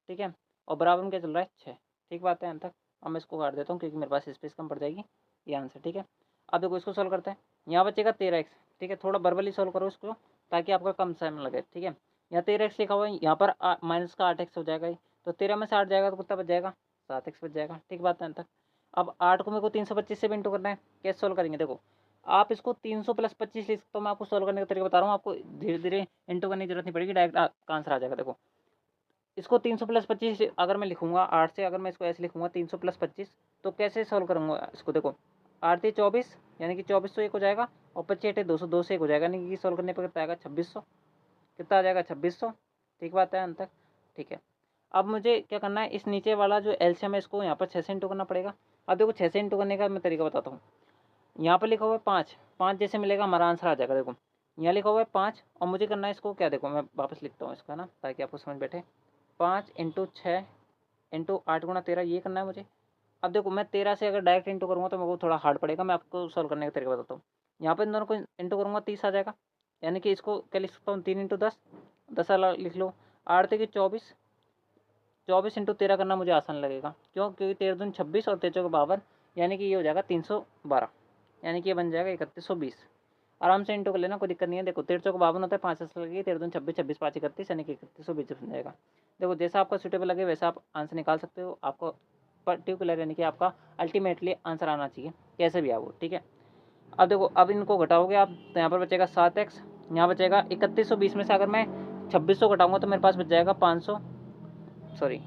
ठीक है, और बराबर में क्या चल रहा है 6। ठीक बात है यहाँ तक। अब मैं इसको काट देता हूँ क्योंकि मेरे पास स्पेस कम पड़ जाएगी, ये आंसर। ठीक है, अब देखो इसको सॉल्व करते हैं। यहाँ बचेगा 13x, ठीक है, थोड़ा वर्बली सॉल्व करो इसको ताकि आपका कम समय लगे। ठीक है, यहाँ 13x लिखा हुआ है, यहाँ पर माइनस का 8x हो जाएगा, तो 13 में से 8 जाएगा तो कितना बच जाएगा, 7x बच जाएगा। ठीक बात है यहाँ तक। अब 8 को मेरे को 325 से भी इंटू करना है, कैसे सॉल्व करेंगे, देखो आप इसको 300 प्लस 25 लिख सकते हो, मैं आपको सॉल्व करने का तरीका बता रहा हूँ, आपको धीरे धीरे इंटू करने की जरूरत नहीं पड़ेगी, डायरेक्ट आंसर आ जाएगा। देखो इसको 300 प्लस 25 अगर मैं लिखूंगा 8 से, अगर मैं इसको ऐसे लिखूंगा 300 प्लस 25, तो कैसे सॉल्व करूंगा इसको, देखो 8 से 24 यानी कि 2401 हो जाएगा, और 25 8 200, 2 से 1 हो जाएगा, यानी कि सॉल्व करने पर कितना आएगा 2600। कितना आ जाएगा 2600। ठीक बात है अंत तक। ठीक है, अब मुझे क्या करना है, इस नीचे वाला जो एलसीएम है इसको यहाँ पर 6 से इंटू करना पड़ेगा। अब देखो 6 से इंटू करने का मैं तरीका बताता हूँ। यहाँ पर लिखा हुआ है 5, 5 जैसे मिलेगा हमारा आंसर आ जाएगा। देखो यहाँ लिखा हुआ है 5, और मुझे करना है इसको क्या, देखो मैं वापस लिखता हूँ इसका ना ताकि आपको समझ बैठे। 5 इंटू 6 इंटू 8 गुणा 13, ये करना है मुझे। अब देखो मैं 13 से अगर डायरेक्ट इंटू करूँगा तो मेरे को थोड़ा हार्ड पड़ेगा, मैं आपको सॉल्व करने का तरीका बताता हूँ। यहाँ पर इन दोनों को इंटू करूँगा 30 आ जाएगा, यानी कि इसको क्या लिख सकता हूँ 3 इंटू 10, 10 वाला लिख लो। 8 के 24, 24 इंटू 13 करना मुझे आसान लगेगा, क्यों, क्योंकि 13 दूनी 26 और 13 चौके 52, यानी कि ये हो जाएगा 312, यानी कि ये बन जाएगा 3120। आराम से इंटू कर लेना, कोई दिक्कत नहीं है। देखो 13 चौके 52 होता है, 5 से लगेगी, 13 दूनी 26, 26 5 31, यानी कि 3120 बन जाएगा। देखो जैसा आपका सूटेबल लगे वैसा आप आंसर निकाल सकते हो, आपको पर्टिकुलर यानी कि आपका अल्टीमेटली आंसर आना चाहिए, कैसे भी आओ। ठीक है, अब देखो अब इनको घटाओगे आप तो यहाँ पर बचेगा 7x, यहाँ बचेगा 3120 में से अगर मैं 2600 घटाऊंगा तो मेरे पास बच जाएगा 500, सॉरी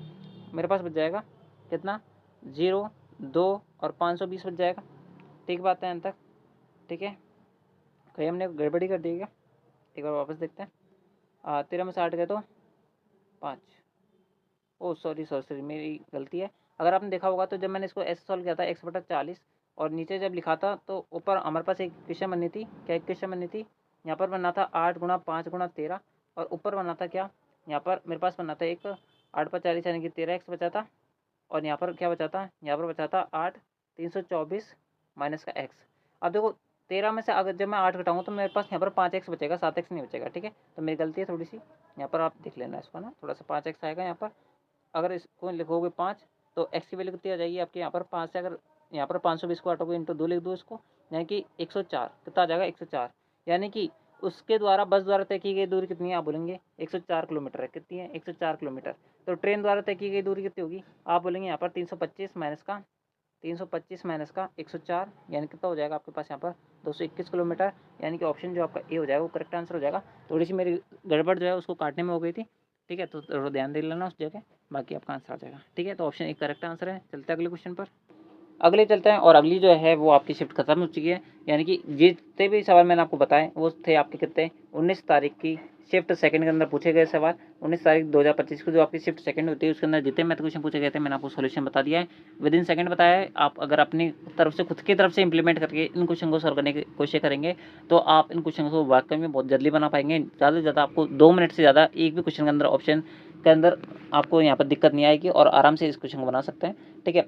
मेरे पास बच जाएगा कितना 0 2 और 520 बच जाएगा। ठीक बात है यहाँ तक। ठीक है, कहीं हमने गड़बड़ी कर दी क्या, एक बार वापस देखते हैं। 13 में से 8 गए तो 5, ओ सॉरी सॉरी सॉरी मेरी गलती है। अगर आपने देखा होगा तो जब मैंने इसको ऐसे सॉल्व किया था 1/40, और नीचे जब लिखा था तो ऊपर हमारे पास एक क्वेश्चन बननी थी, क्या एक क्वेश्चन बननी थी, यहाँ पर बनना था 8 गुणा 5 गुणा 13, और ऊपर बनना था क्या, यहाँ पर मेरे पास बनना था एक 8/40 यानी कि 13x बचा था, और यहाँ पर क्या बचा था, यहाँ पर बचा था 8 324 माइनस का x। अब देखो 13 में से अगर जब मैं 8 घटाऊंगा तो मेरे पास यहाँ पर 5x बचेगा, 7x नहीं बचेगा। ठीक है, तो मेरी गलती है थोड़ी सी, यहाँ पर आप देख लेना इसको ना, थोड़ा सा 5x आएगा यहाँ पर। अगर इसको लिखोगे 5 तो x की वैल्यू कितनी आ जाएगी आपके यहाँ पर 5 से, अगर यहाँ पर 520 को काटोगे इंटू 2 लिख दो इसको, यानी कि 104। कितना आ जाएगा 104, यानी कि उसके द्वारा बस द्वारा तय की गई दूरी कितनी है, आप बोलेंगे 104 किलोमीटर है। कितनी है 104 किलोमीटर। तो ट्रेन द्वारा तय की गई दूरी कितनी होगी, आप बोलेंगे यहाँ पर 325 माइनस का 104, यानी कितना हो जाएगा आपके पास यहाँ पर 221 किलोमीटर, यानी कि ऑप्शन जो आपका ए हो जाएगा वो करेक्ट आंसर हो जाएगा। थोड़ी सी मेरी गड़बड़ जो है उसको काटने में हो गई थी। ठीक है, तो ध्यान दे लेना उस जगह, बाकी आपका आंसर आ जाएगा। ठीक है, तो ऑप्शन एक करेक्ट आंसर है। चलते हैं अगले क्वेश्चन पर, अगले चलते हैं। और अगली जो है वो आपकी शिफ्ट खत्म हो चुकी है, यानी कि जितने भी सवाल मैंने आपको बताए वो थे आपके कितने 19 तारीख की शिफ्ट सेकंड के अंदर पूछे गए सवाल। 19 तारीख 2025 को जो आपकी शिफ्ट सेकंड होती है उसके अंदर जितने मैथ क्वेश्चन पूछे गए थे मैंने आपको सोल्यूशन बता दिया है, विद इन सेकंड बताया है। आप अगर अपनी तरफ से खुद की तरफ से इंप्लीमेंट करके इन क्वेश्चन को सॉल्व करने की कोशिश करेंगे तो आप इन क्वेश्चन को वाकई में बहुत जल्दी बना पाएंगे। ज़्यादा से ज़्यादा आपको 2 मिनट से ज़्यादा एक भी क्वेश्चन के अंदर ऑप्शन के अंदर आपको यहाँ पर दिक्कत नहीं आएगी, और आराम से इस क्वेश्चन को बना सकते हैं। ठीक है।